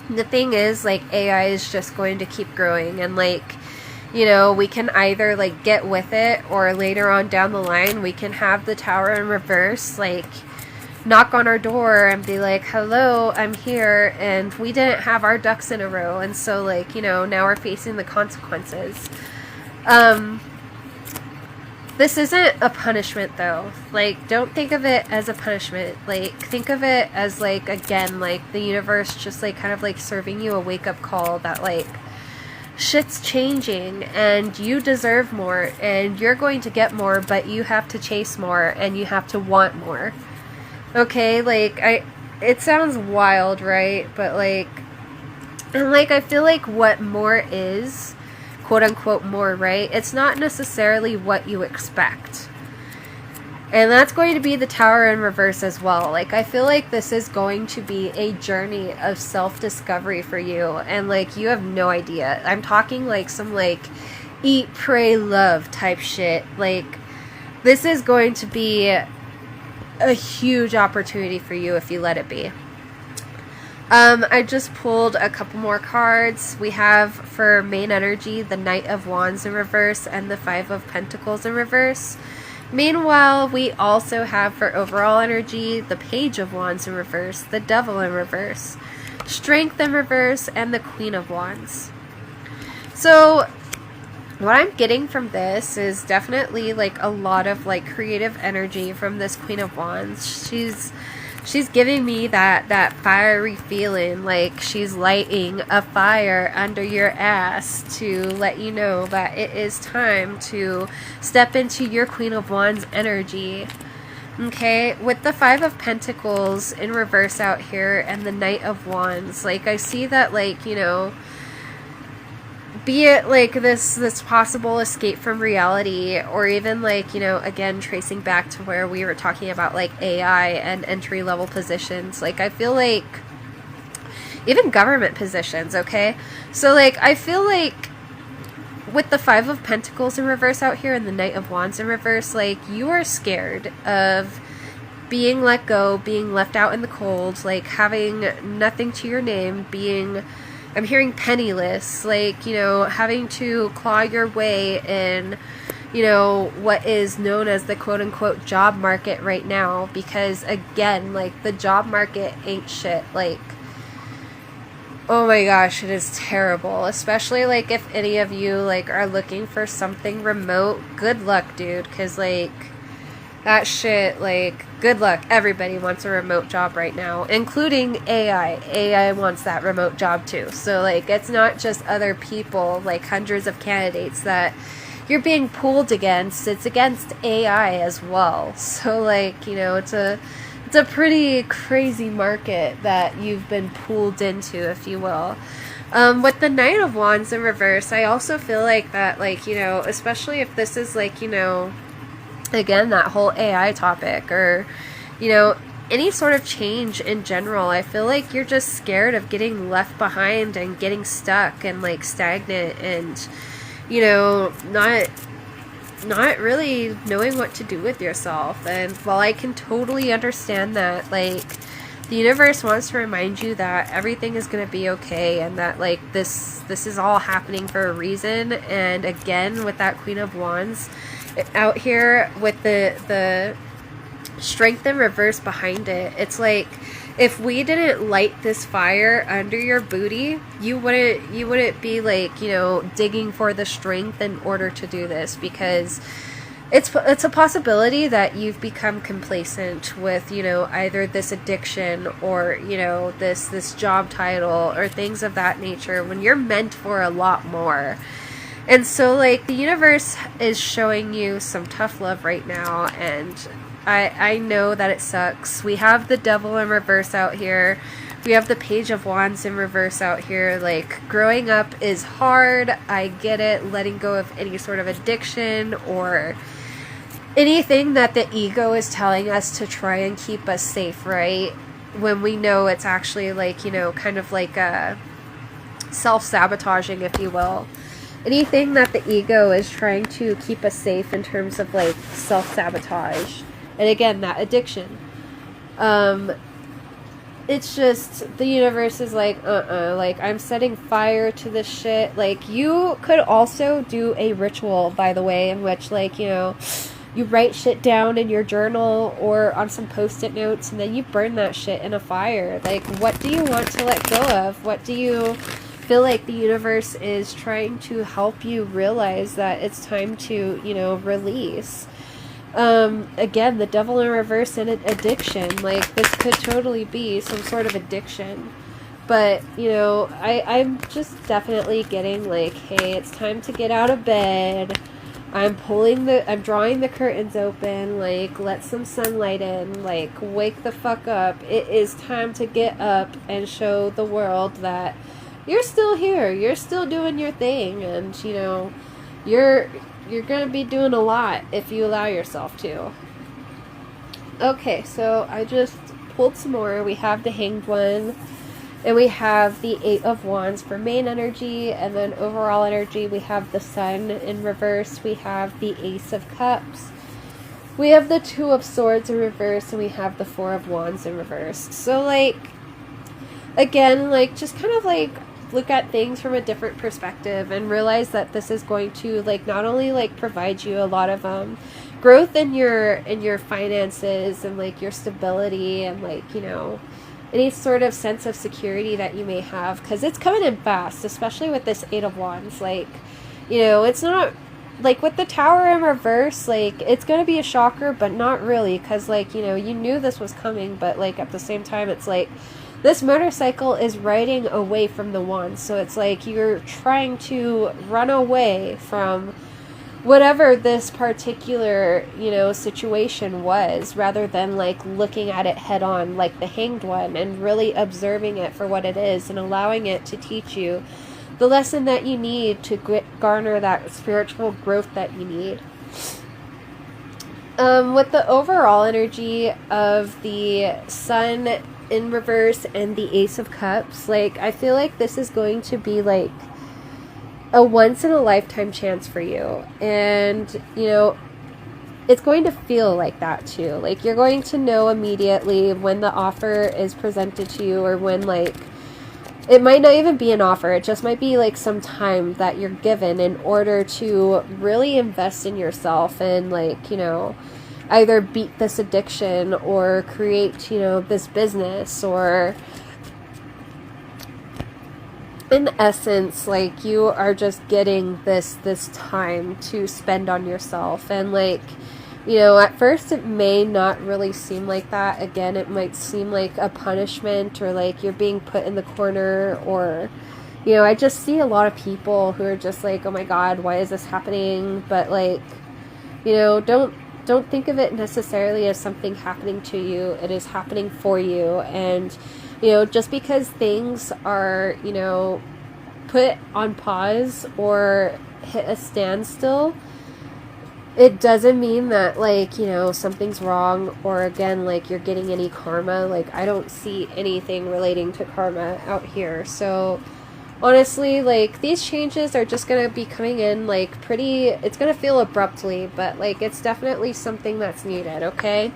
the thing is, like, AI is just going to keep growing, and like, you know, we can either like get with it, or later on down the line we can have the tower in reverse, like knock on our door and be like, hello, I'm here, and we didn't have our ducks in a row, and so like, you know, now we're facing the consequences. This isn't a punishment though. Like, don't think of it as a punishment. Like, think of it as like, again, like the universe just like kind of like serving you a wake-up call that like, shit's changing and you deserve more and you're going to get more, but you have to chase more and you have to want more. Okay, like, it sounds wild, right? But like, and like, I feel like what more is, quote unquote more, right? It's not necessarily what you expect. And that's going to be the tower in reverse as well. Like, I feel like this is going to be a journey of self-discovery for you. And like, you have no idea. I'm talking like some like eat, pray, love type shit. Like, this is going to be a huge opportunity for you if you let it be. I just pulled a couple more cards. We have for main energy the Knight of Wands in reverse and the Five of Pentacles in reverse. Meanwhile, we also have for overall energy the Page of Wands in reverse, the Devil in reverse, Strength in reverse, and the Queen of Wands. So what I'm getting from this is definitely like a lot of like creative energy from this Queen of Wands. She's giving me that fiery feeling, like she's lighting a fire under your ass to let you know that it is time to step into your Queen of Wands energy. Okay, with the Five of Pentacles in reverse out here and the Knight of Wands, like, I see that, like, you know, be it like this possible escape from reality, or even like, you know, again, tracing back to where we were talking about like AI and entry level positions, like, I feel like even government positions. Okay, so like, I feel like with the Five of Pentacles in reverse out here and the Knight of Wands in reverse, like, you are scared of being let go, being left out in the cold, like having nothing to your name, being, I'm hearing penniless, like, you know, having to claw your way in, you know, what is known as the quote-unquote job market right now, because again, like, the job market ain't shit. Like, oh my gosh, it is terrible. Especially, like, if any of you, like, are looking for something remote, good luck, dude, because, like, that shit, like, good luck. Everybody wants a remote job right now, including AI. AI wants that remote job too. So, like, it's not just other people, like hundreds of candidates that you're being pooled against. It's against AI as well. So, like, you know, it's a pretty crazy market that you've been pooled into, if you will. With the Knight of Wands in reverse, I also feel like that, like, you know, especially if this is, like, you know, again, that whole AI topic, or, you know, any sort of change in general, I feel like you're just scared of getting left behind and getting stuck and, like, stagnant and, you know, not really knowing what to do with yourself. And while I can totally understand that, like, the universe wants to remind you that everything is going to be okay, and that, like, this is all happening for a reason. And again, with that Queen of Wands out here with the strength in reverse behind it, it's like, if we didn't light this fire under your booty, you wouldn't be, like, you know, digging for the strength in order to do this, because it's a possibility that you've become complacent with, you know, either this addiction or, you know, this job title or things of that nature, when you're meant for a lot more. And so, like, the universe is showing you some tough love right now, and I know that it sucks. We have the Devil in reverse out here. We have the Page of Wands in reverse out here. Like, growing up is hard. I get it. Letting go of any sort of addiction or anything that the ego is telling us to try and keep us safe, right? When we know it's actually, like, you know, kind of like a self-sabotaging, if you will. Anything that the ego is trying to keep us safe in terms of, like, self-sabotage. And again, that addiction. It's just, the universe is like, like, I'm setting fire to this shit. Like, you could also do a ritual, by the way, in which, like, you know, you write shit down in your journal or on some post-it notes, and then you burn that shit in a fire. Like, what do you want to let go of? What do you feel like the universe is trying to help you realize that it's time to, you know, release? Again, the Devil in reverse and addiction. Like, this could totally be some sort of addiction. But, you know, I'm just definitely getting, like, hey, it's time to get out of bed. I'm drawing the curtains open, like, let some sunlight in, like, wake the fuck up. It is time to get up and show the world that you're still here, you're still doing your thing, and, you know, you're going to be doing a lot if you allow yourself to. Okay, so I just pulled some more. We have the Hanged One, and we have the Eight of Wands for main energy, and then overall energy, we have the Sun in reverse, we have the Ace of Cups, we have the Two of Swords in reverse, and we have the Four of Wands in reverse. So, like, again, like, just kind of, like, look at things from a different perspective and realize that this is going to, like, not only, like, provide you a lot of growth in your finances and, like, your stability and, like, you know, any sort of sense of security that you may have, because it's coming in fast, especially with this Eight of Wands. Like, you know, it's not like with the Tower in reverse, like, it's going to be a shocker, but not really, because, like, you know, you knew this was coming, but, like, at the same time, it's like, this motorcycle is riding away from the wands, so it's like you're trying to run away from whatever this particular, you know, situation was, rather than, like, looking at it head on, like the Hanged One, and really observing it for what it is and allowing it to teach you the lesson that you need to garner that spiritual growth that you need. With the overall energy of the Sun in reverse and the Ace of Cups, like, I feel like this is going to be, like, a once in a lifetime chance for you, and, you know, it's going to feel like that too. Like, you're going to know immediately when the offer is presented to you, or when, like, it might not even be an offer. It just might be like some time that you're given in order to really invest in yourself and, like, you know, either beat this addiction or create, you know, this business, or in essence, like, you are just getting this time to spend on yourself. And, like, you know, at first it may not really seem like that. Again, it might seem like a punishment, or like you're being put in the corner, or, you know, I just see a lot of people who are just like, oh my God, why is this happening? But, like, you know, don't think of it necessarily as something happening to you. It is happening for you. And, you know, just because things are, you know, put on pause or hit a standstill, it doesn't mean that, like, you know, something's wrong, or, again, like, you're getting any karma. Like, I don't see anything relating to karma out here. So, honestly, like, these changes are just going to be coming in, like, it's going to feel abruptly, but, like, it's definitely something that's needed, okay?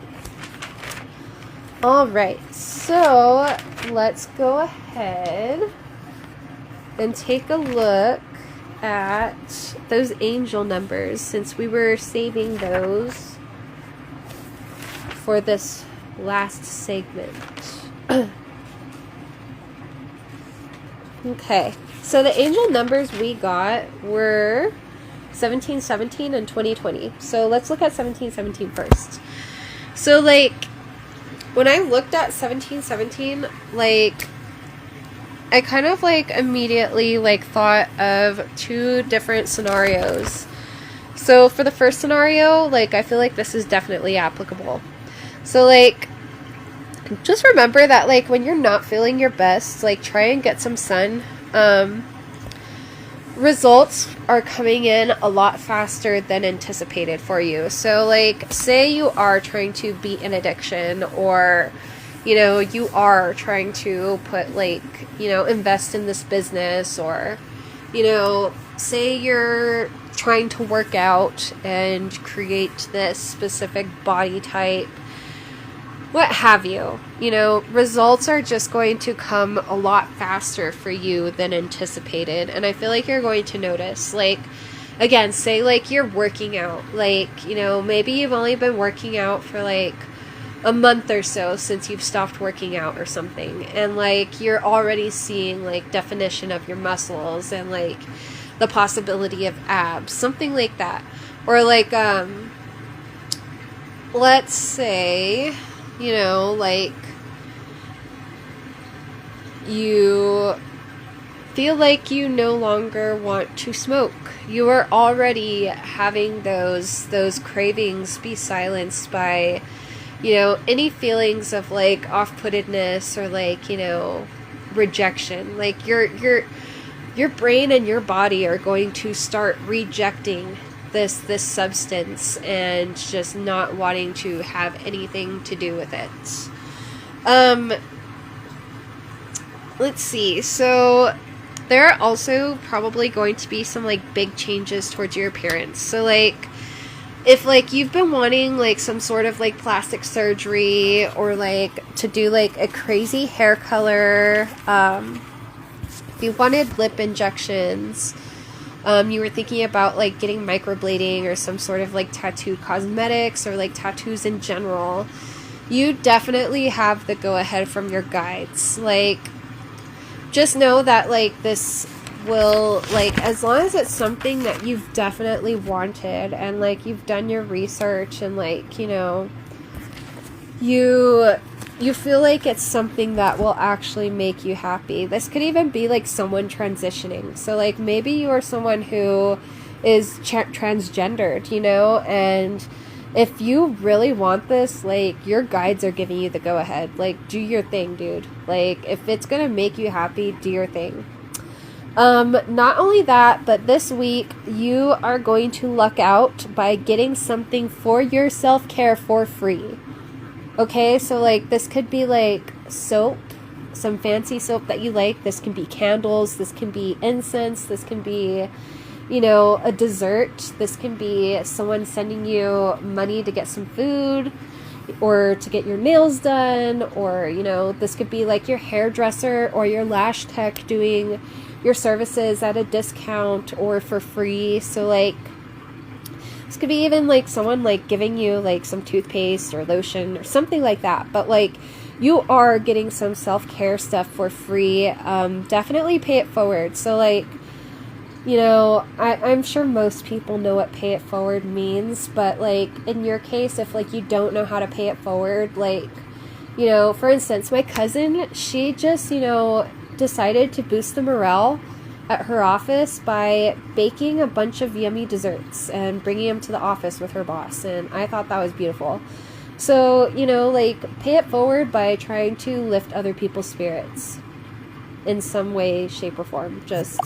Alright, so let's go ahead and take a look at those angel numbers, since we were saving those for this last segment. Okay, so the angel numbers we got were 1717 and 2020. So let's look at 1717 first. So, like, when I looked at 1717, like, I kind of, like, immediately, like, thought of two different scenarios. So for the first scenario, like, I feel like this is definitely applicable. So, like, just remember that, like, when you're not feeling your best, like, try and get some sun. Results are coming in a lot faster than anticipated for you. So, like, say you are trying to beat an addiction, or, you know, you are trying to put, like, you know, invest in this business, or, you know, say you're trying to work out and create this specific body type, what have you. You know, results are just going to come a lot faster for you than anticipated. And I feel like you're going to notice, like, again, say, like, you're working out, like, you know, maybe you've only been working out for, like, a month or so since you've stopped working out or something, and, like, you're already seeing, like, definition of your muscles and, like, the possibility of abs, something like that. Or, like, let's say, you know, like, you feel like you no longer want to smoke. You are already having those cravings be silenced by, you know, any feelings of, like, off-puttedness, or, like, you know, rejection. Like, your brain and your body are going to start rejecting this substance and just not wanting to have anything to do with it. Let's see. So there are also probably going to be some, like, big changes towards your appearance. So, like, if, like, you've been wanting, like, some sort of, like, plastic surgery, or, like, to do, like, a crazy hair color, if you wanted lip injections, you were thinking about, like, getting microblading or some sort of, like, tattoo cosmetics, or, like, tattoos in general, you definitely have the go-ahead from your guides. Like, just know that, like, this will, like, as long as it's something that you've definitely wanted, and, like, you've done your research, and, like, you know, you feel like it's something that will actually make you happy. This could even be, like, someone transitioning. So, like, maybe you are someone who is transgendered, you know, and if you really want this, like, your guides are giving you the go-ahead. Like, do your thing, dude. Like, if it's gonna make you happy, do your thing. Not only that, but this week you are going to luck out by getting something for your self-care for free. Okay, so, like, this could be, like, soap, some fancy soap that you like. This can be candles, this can be incense, this can be, you know, a dessert. This can be someone sending you money to get some food. or to get your nails done, or, you know, this could be like your hairdresser or your lash tech doing your services at a discount or for free. So like, this could be even like someone like giving you like some toothpaste or lotion or something like that. But like, you are getting some self-care stuff for free. Definitely pay it forward. So like, you know, I'm sure most people know what pay it forward means, but like in your case, if like you don't know how to pay it forward, like, you know, for instance, my cousin, she just, you know, decided to boost the morale at her office by baking a bunch of yummy desserts and bringing them to the office with her boss. And I thought that was beautiful. So, you know, like, pay it forward by trying to lift other people's spirits in some way, shape, or form. Just,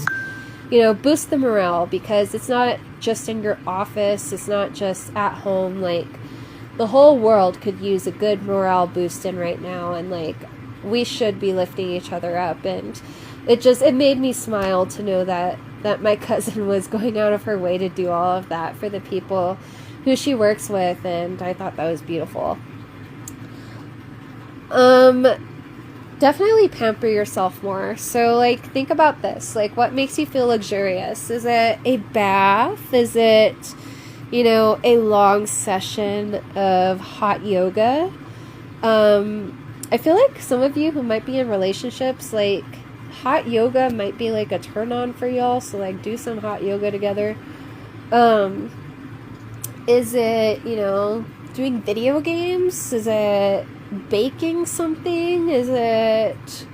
you know, boost the morale, because it's not just in your office, it's not just at home. Like, the whole world could use a good morale boost in right now, and like, we should be lifting each other up. And it made me smile to know that my cousin was going out of her way to do all of that for the people who she works with, and I thought that was beautiful. Definitely pamper yourself more. So like, think about this, like, what makes you feel luxurious? Is it a bath? Is it, you know, a long session of hot yoga? I feel like some of you who might be in relationships, like, hot yoga might be like a turn on for y'all, so like, do some hot yoga together. Is it, you know, doing video games? Is it baking something? Is it,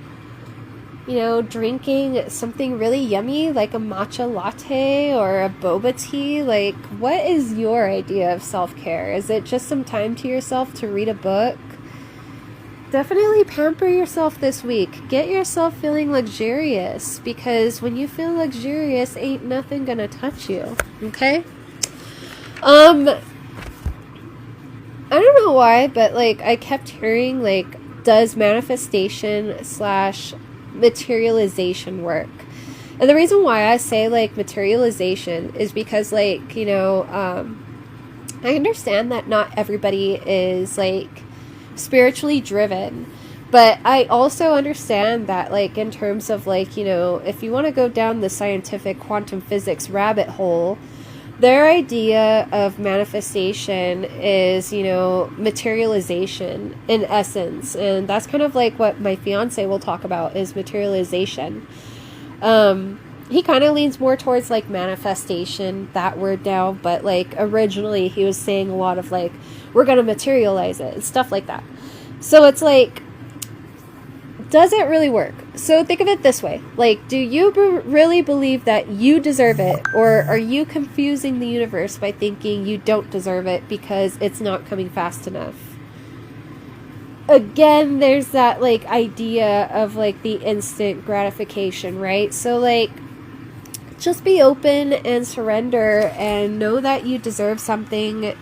you know, drinking something really yummy like a matcha latte or a boba tea? Like, what is your idea of self-care? Is it just some time to yourself to read a book? Definitely pamper yourself this week. Get yourself feeling luxurious, because when you feel luxurious, ain't nothing gonna touch you. Okay? I don't know why, but like, I kept hearing like, does manifestation / materialization work? And the reason why I say like materialization is because, like, you know, I understand that not everybody is like spiritually driven, but I also understand that, like, in terms of like, you know, if you want to go down the scientific quantum physics rabbit hole, their idea of manifestation is, you know, materialization in essence. And that's kind of like what my fiance will talk about, is materialization. He kind of leans more towards like manifestation, that word now, but like originally he was saying a lot of like, we're going to materialize it and stuff like that. So it's like, does it really work? So think of it this way. Like, do you really believe that you deserve it? Or are you confusing the universe by thinking you don't deserve it because it's not coming fast enough? Again, there's that like idea of like the instant gratification, right? So like, just be open and surrender and know that you deserve something.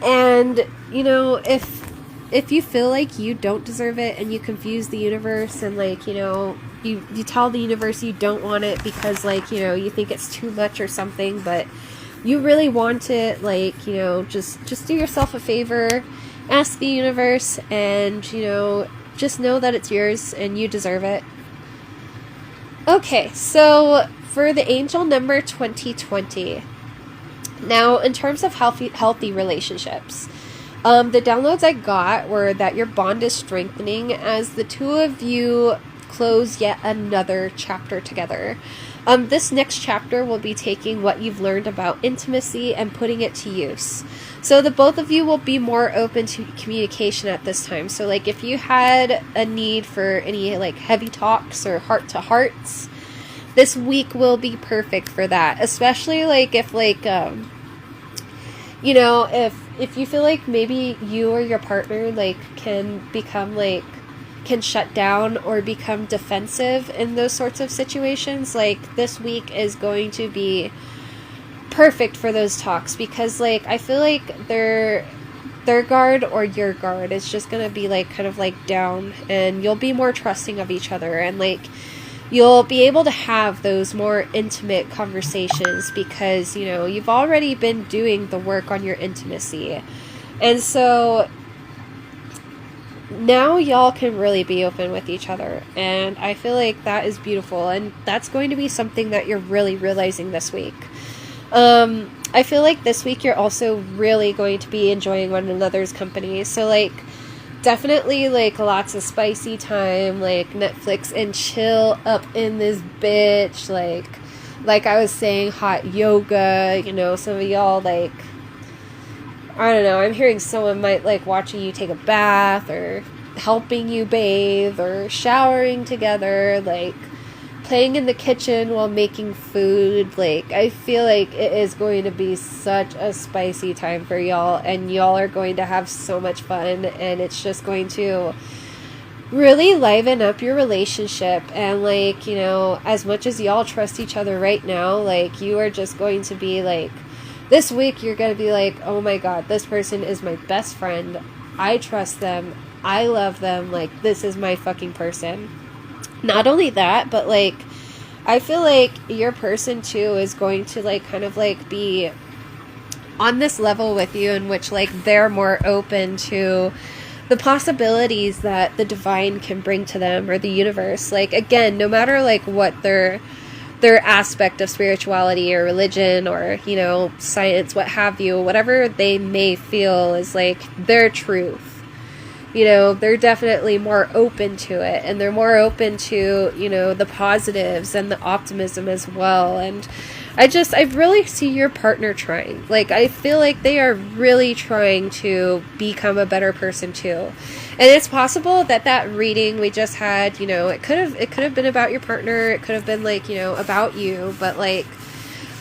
And, you know, if you feel like you don't deserve it and you confuse the universe and like, you know, you tell the universe you don't want it because like, you know, you think it's too much or something, but you really want it, like, you know, just do yourself a favor, ask the universe, and, you know, just know that it's yours and you deserve it. Okay, so for the angel number 2020. Now, in terms of healthy relationships, the downloads I got were that your bond is strengthening as the two of you close yet another chapter together. This next chapter will be taking what you've learned about intimacy and putting it to use. So the both of you will be more open to communication at this time. So like, if you had a need for any like heavy talks or heart-to-hearts, this week will be perfect for that. Especially like if like, you know, if you feel like maybe you or your partner like can shut down or become defensive in those sorts of situations, like this week is going to be perfect for those talks, because like I feel like their guard or your guard is just gonna be like kind of like down, and you'll be more trusting of each other, and like you'll be able to have those more intimate conversations because, you know, you've already been doing the work on your intimacy. And so now y'all can really be open with each other, and I feel like that is beautiful, and that's going to be something that you're really realizing this week. I feel like this week you're also really going to be enjoying one another's company, so like definitely like lots of spicy time, like Netflix and chill up in this bitch, like I was saying, hot yoga, you know, some of y'all like, I don't know, I'm hearing someone might like watching you take a bath or helping you bathe or showering together, like playing in the kitchen while making food. Like, I feel like it is going to be such a spicy time for y'all, and y'all are going to have so much fun, and it's just going to really liven up your relationship. And like, you know, as much as y'all trust each other right now, like you are just going to be like, this week you're going to be like, oh my god, this person is my best friend, I trust them, I love them, like this is my fucking person. Not only that, but like I feel like your person too is going to like kind of like be on this level with you, in which like they're more open to the possibilities that the divine can bring to them, or the universe. Like, again, no matter like what their aspect of spirituality or religion or, you know, science, what have you, whatever they may feel is like their truth, you know, they're definitely more open to it, and they're more open to, you know, the positives and the optimism as well. And I really see your partner trying. Like, I feel like they are really trying to become a better person too. And it's possible that that reading we just had, you know, it could have been about your partner, it could have been like, you know, about you, but like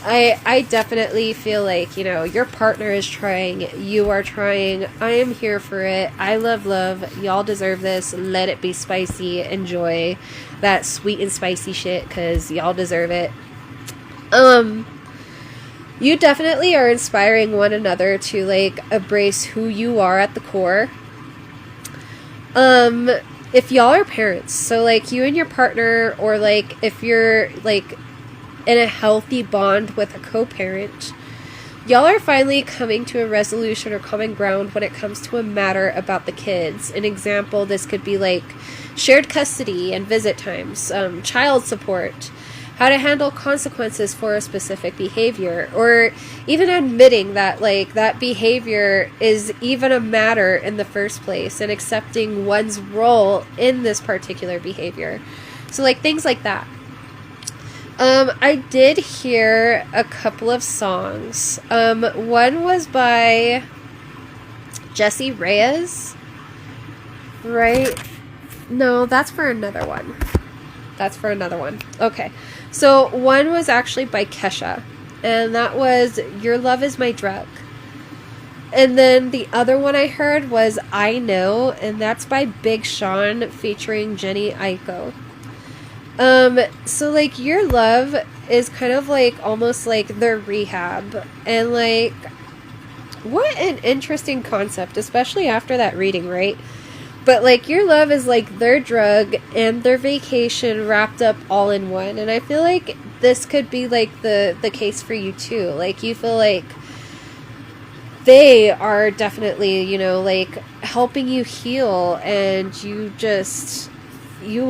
I definitely feel like, you know, your partner is trying, you are trying, I am here for it, I love love, y'all deserve this, let it be spicy, enjoy that sweet and spicy shit, because y'all deserve it. You definitely are inspiring one another to like embrace who you are at the core. If y'all are parents, so like you and your partner, or like if you're like in a healthy bond with a co-parent, y'all are finally coming to a resolution or common ground when it comes to a matter about the kids. An example, this could be like shared custody and visit times, child support, how to handle consequences for a specific behavior, or even admitting that like that behavior is even a matter in the first place, and accepting one's role in this particular behavior. So like things like that. I did hear a couple of songs. One was by Jesse Reyes, right? No, that's for another one. Okay. So one was actually by Kesha, and that was Your Love Is My Drug. And then the other one I heard was I Know, and that's by Big Sean featuring Jenny Aiko. So like Your Love is kind of like almost like their rehab, and like what an interesting concept, especially after that reading, right? But like Your Love is like their drug and their vacation wrapped up all in one. And I feel like this could be like the case for you too. Like you feel like they are definitely, you know, like helping you heal, and you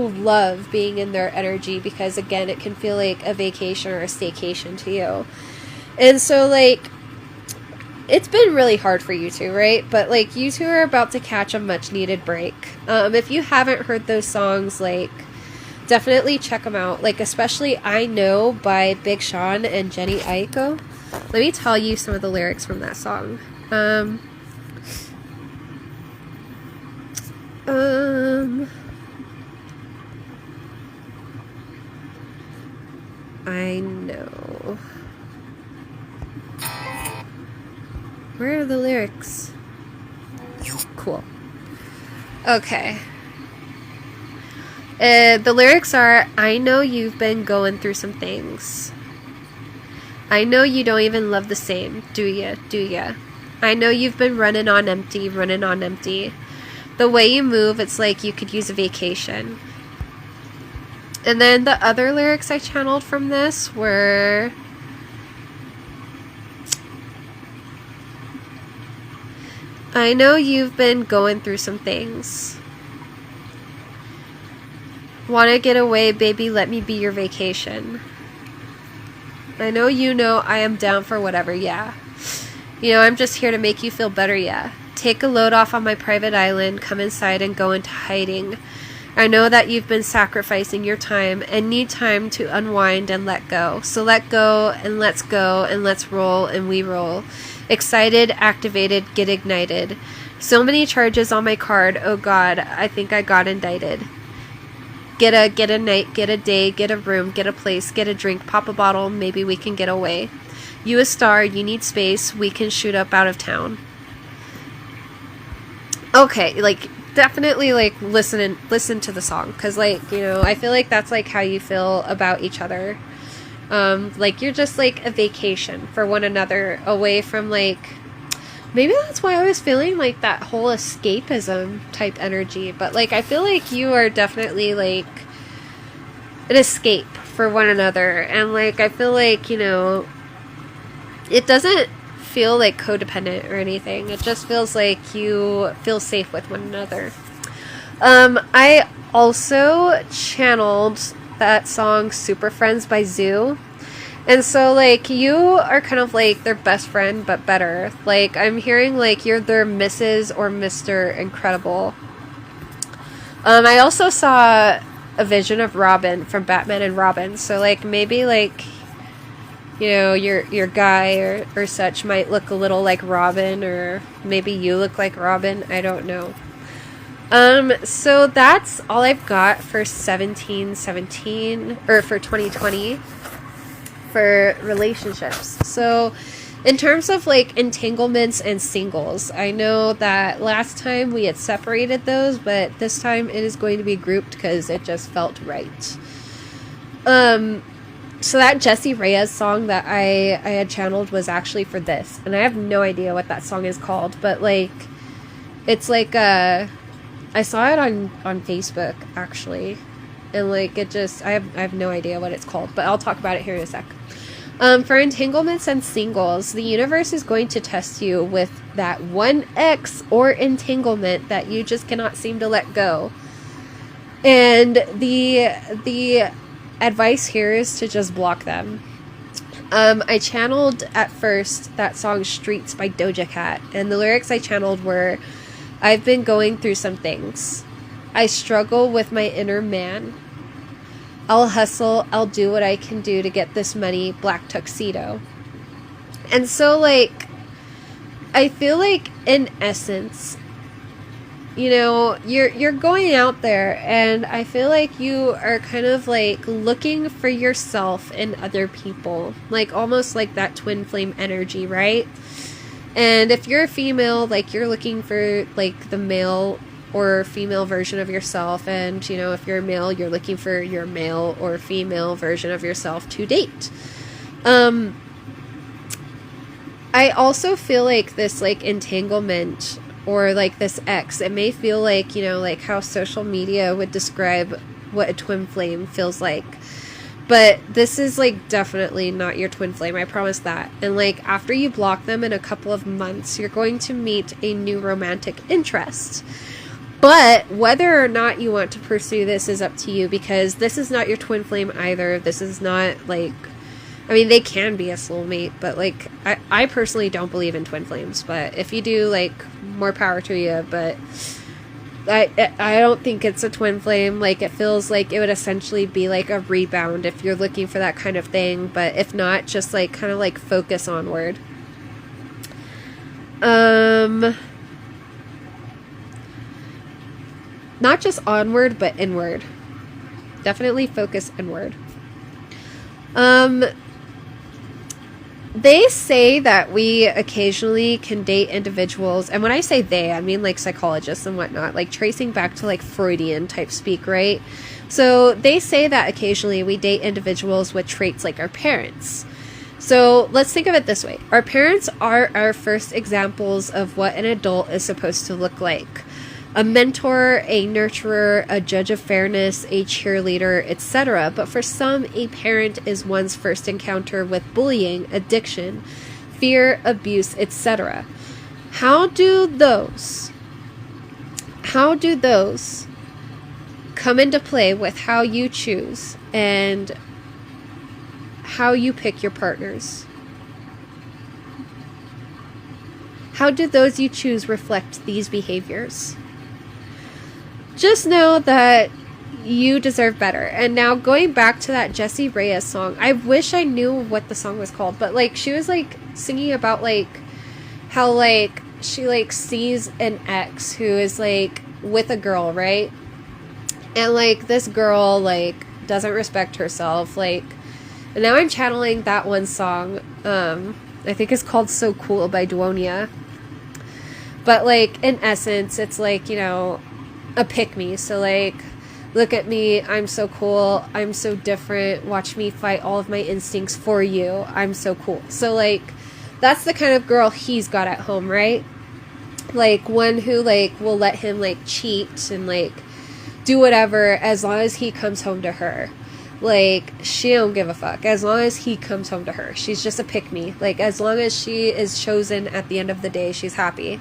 love being in their energy, because again, it can feel like a vacation or a staycation to you. And so like it's been really hard for you two, right? But like you two are about to catch a much needed break. If you haven't heard those songs, like definitely check them out. Like especially I Know by Big Sean and Jenny Aiko. Let me tell you some of the lyrics from that song. I know. Where are the lyrics? Cool. Okay. The lyrics are, I know you've been going through some things. I know you don't even love the same, do ya? Do ya? I know you've been running on empty. The way you move, it's like you could use a vacation. And then the other lyrics I channeled from this were, I know you've been going through some things. Wanna get away, baby, let me be your vacation. I know you know I am down for whatever, yeah. You know, I'm just here to make you feel better, yeah. Take a load off on my private island, come inside and go into hiding. I know that you've been sacrificing your time and need time to unwind and let go. So let go and let's go and let's roll and we roll. Excited, activated, get ignited. So many charges on my card, oh God, I think I got indicted. Get a night, get a day, get a room, get a place, get a drink, pop a bottle, maybe we can get away. You a star, you need space, we can shoot up out of town. Okay, like, definitely, like, listen to the song, because, like, you know, I feel like that's, like, how you feel about each other. Like, you're just, like, a vacation for one another, away from, like, maybe that's why I was feeling, like, that whole escapism type energy, but, like, I feel like you are definitely, like, an escape for one another, and, like, I feel like, you know, it doesn't feel like codependent or anything. It just feels like you feel safe with one another. I also channeled that song Super Friends by Zoo. And so, like, you are kind of like their best friend, but better. Like, I'm hearing, like, you're their Mrs. or Mr. Incredible. I also saw a vision of Robin from Batman and Robin. So, like, maybe, like, you know, your guy or such might look a little like Robin, or maybe you look like Robin. I don't know. So that's all I've got for 1717, or for 2020 for relationships. So in terms of like entanglements and singles, I know that last time we had separated those, but this time it is going to be grouped because it just felt right. So that Jessie Reyez song that I had channeled was actually for this. And I have no idea what that song is called. But, like, it's like, I saw it on Facebook, actually. And, like, it just, I have no idea what it's called. But I'll talk about it here in a sec. For entanglements and singles, the universe is going to test you with that one ex or entanglement that you just cannot seem to let go. And the advice here is to just block them. I channeled at first that song Streets by Doja Cat, and the lyrics I channeled were, I've been going through some things. I struggle with my inner man. I'll hustle, I'll do what I can do to get this money, black tuxedo. And so, like, I feel like in essence, you know, you're going out there, and I feel like you are kind of like looking for yourself in other people, like almost like that twin flame energy, right? And if you're a female, like, you're looking for like the male or female version of yourself, and, you know, if you're a male, you're looking for your male or female version of yourself to date. I also feel like this like entanglement, or like this ex, it may feel like, you know, like how social media would describe what a twin flame feels like. But this is like definitely not your twin flame, I promise that. And like after you block them in a couple of months, you're going to meet a new romantic interest. But whether or not you want to pursue this is up to you, because this is not your twin flame either. This is not like, I mean, they can be a soulmate, but like I personally don't believe in twin flames. But if you do, like, more power to you. But I don't think it's a twin flame. Like, it feels like it would essentially be like a rebound if you're looking for that kind of thing. But if not, just like kind of like focus onward. Not just onward, but inward. Definitely focus inward. They say that we occasionally can date individuals, and when I say they, I mean like psychologists and whatnot, like tracing back to like Freudian type speak, right? So they say that occasionally we date individuals with traits like our parents. So let's think of it this way. Our parents are our first examples of what an adult is supposed to look like. A mentor, a nurturer, a judge of fairness, a cheerleader, etc. But for some, a parent is one's first encounter with bullying, addiction, fear, abuse, etc. How do those come into play with how you choose and how you pick your partners. How do those you choose reflect these behaviors? Just know that you deserve better. And now going back to that Jessie Reyez song, I wish I knew what the song was called, but like she was like singing about like how like she like sees an ex who is like with a girl, right? And like this girl like doesn't respect herself, like, and now I'm channeling that one song. I think it's called So Cool by Duonia. But like in essence, it's like, you know, a pick me. So like, look at me, I'm so cool, I'm so different, watch me fight all of my instincts for you, I'm so cool. So like, that's the kind of girl he's got at home, right? Like one who like will let him like cheat and like do whatever as long as he comes home to her. Like, she don't give a fuck as long as he comes home to her. She's just a pick me. Like, as long as she is chosen at the end of the day, she's happy.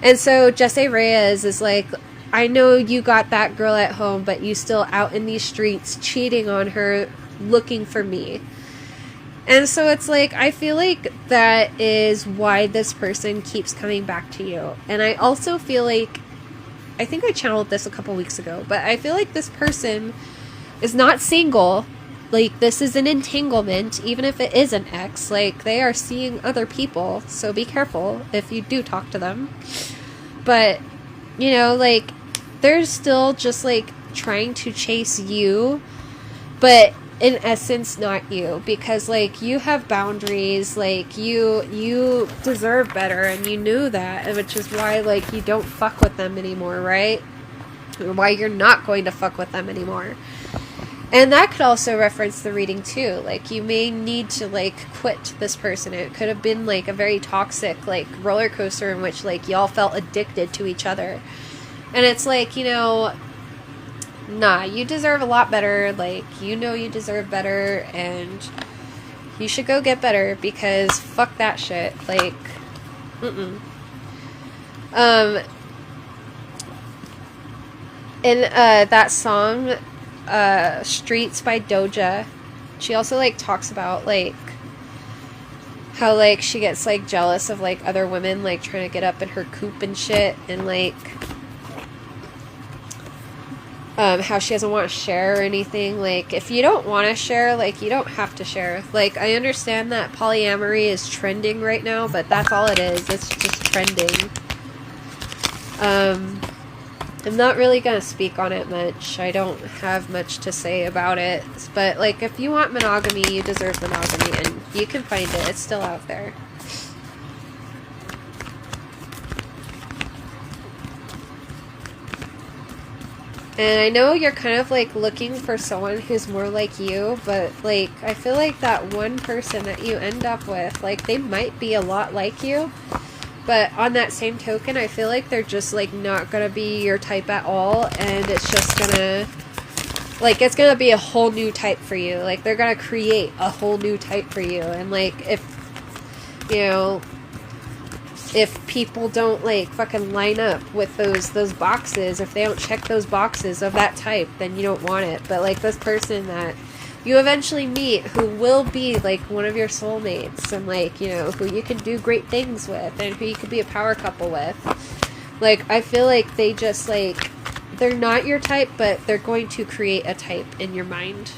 And so Jessie Reyez is like, I know you got that girl at home, but you still out in these streets cheating on her, looking for me. And so it's like, I feel like that is why this person keeps coming back to you. And I also feel like, I think I channeled this a couple weeks ago, but I feel like this person is not single. Like, this is an entanglement, even if it is an ex. Like, they are seeing other people, so be careful if you do talk to them. But, you know, like, they're still just, like, trying to chase you, but in essence, not you. Because, like, you have boundaries, like, you deserve better, and you knew that, which is why, like, you don't fuck with them anymore, right? Or why you're not going to fuck with them anymore. And that could also reference the reading too. Like, you may need to like quit this person. It could have been like a very toxic like roller coaster in which like y'all felt addicted to each other. And it's like, you know, nah, you deserve a lot better. Like, you know you deserve better, and you should go get better, because fuck that shit. Like, in that song, Streets by Doja, she also like talks about like how like she gets like jealous of like other women like trying to get up in her coop and shit, and like how she doesn't want to share or anything. Like, if you don't want to share, like, you don't have to share. Like, I understand that polyamory is trending right now, but that's all it is. It's just trending. I'm not really going to speak on it much. I don't have much to say about it. But, like, if you want monogamy, you deserve monogamy, and you can find it. It's still out there. And I know you're kind of, like, looking for someone who's more like you, but, like, I feel like that one person that you end up with, like, they might be a lot like you. But on that same token, I feel like they're just, like, not gonna be your type at all, and it's just gonna, like, it's gonna be a whole new type for you. Like, they're gonna create a whole new type for you, and, like, if, you know, if people don't, like, fucking line up with those boxes, if they don't check those boxes of that type, then you don't want it. But, like, this person that you eventually meet who will be, like, one of your soulmates, and, like, you know, who you can do great things with, and who you could be a power couple with. Like, I feel like they just, like, they're not your type, but they're going to create a type in your mind.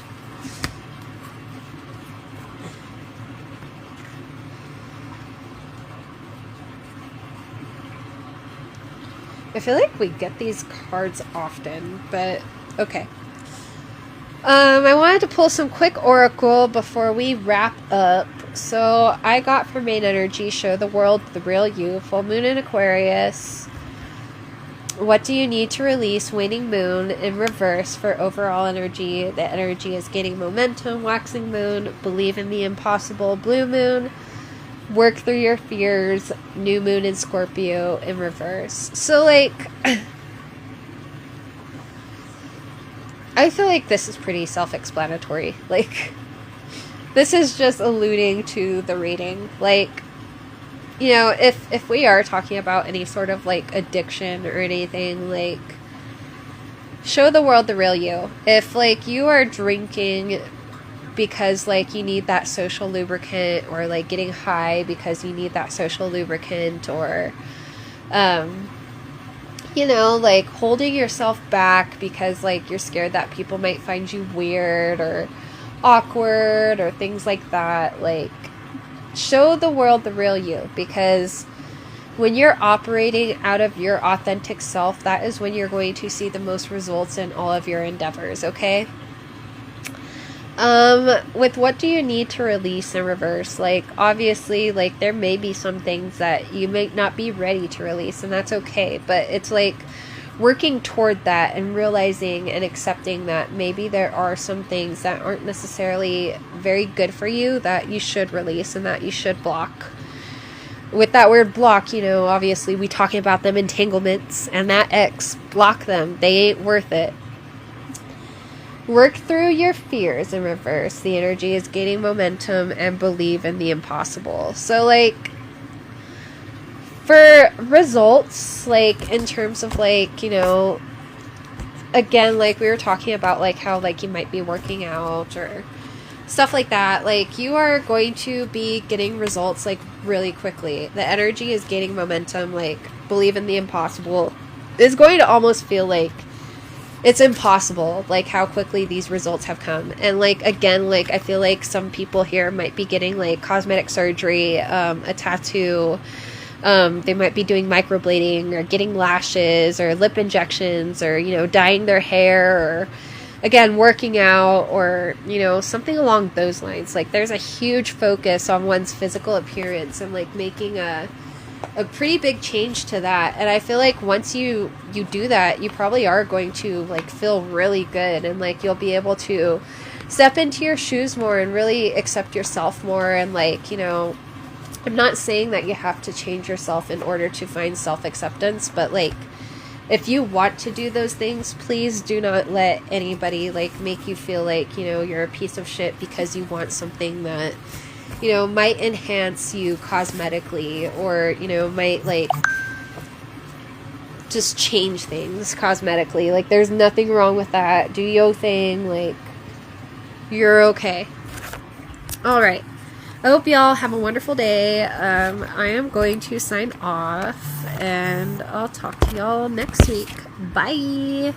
I feel like we get these cards often, but okay. I wanted to pull some quick oracle before we wrap up. So I got for main energy, show the world the real you, full moon in Aquarius. What do you need to release? Waning moon in reverse for overall energy. The energy is gaining momentum. Waxing moon, believe in the impossible. Blue moon, work through your fears. New moon in Scorpio in reverse. So, like, I feel like this is pretty self-explanatory. Like, this is just alluding to the reading. Like, you know, if we are talking about any sort of, like, addiction or anything, like, show the world the real you. If like you are drinking because like you need that social lubricant, or like getting high because you need that social lubricant, or you know, like holding yourself back because like you're scared that people might find you weird or awkward or things like that, like show the world the real you, because when you're operating out of your authentic self, that is when you're going to see the most results in all of your endeavors, okay? With what do you need to release in reverse? Like, obviously, like, there may be some things that you may not be ready to release, and that's okay, but it's like working toward that and realizing and accepting that maybe there are some things that aren't necessarily very good for you that you should release and that you should block. With that word block, you know, obviously we talking about them entanglements, and that X, block them. They ain't worth it. Work through your fears in reverse. The energy is gaining momentum, and believe in the impossible. So like for results, like in terms of like, you know, again, like we were talking about like how like you might be working out or stuff like that, like you are going to be getting results like really quickly. The energy is gaining momentum. Like believe in the impossible is going to almost feel like it's impossible, like how quickly these results have come. And like again, like I feel like some people here might be getting like cosmetic surgery, a tattoo, they might be doing microblading or getting lashes or lip injections, or you know, dyeing their hair, or again, working out, or, you know, something along those lines. Like, there's a huge focus on one's physical appearance and, like, making a pretty big change to that. And I feel like once you do that, you probably are going to, like, feel really good. And, like, you'll be able to step into your shoes more and really accept yourself more. And, like, you know, I'm not saying that you have to change yourself in order to find self-acceptance, but, like, if you want to do those things, please do not let anybody like make you feel like, you know, you're a piece of shit because you want something that, you know, might enhance you cosmetically, or, you know, might like just change things cosmetically. Like, there's nothing wrong with that. Do your thing. Like, you're okay. All right. I hope y'all have a wonderful day. I am going to sign off, and I'll talk to y'all next week. Bye!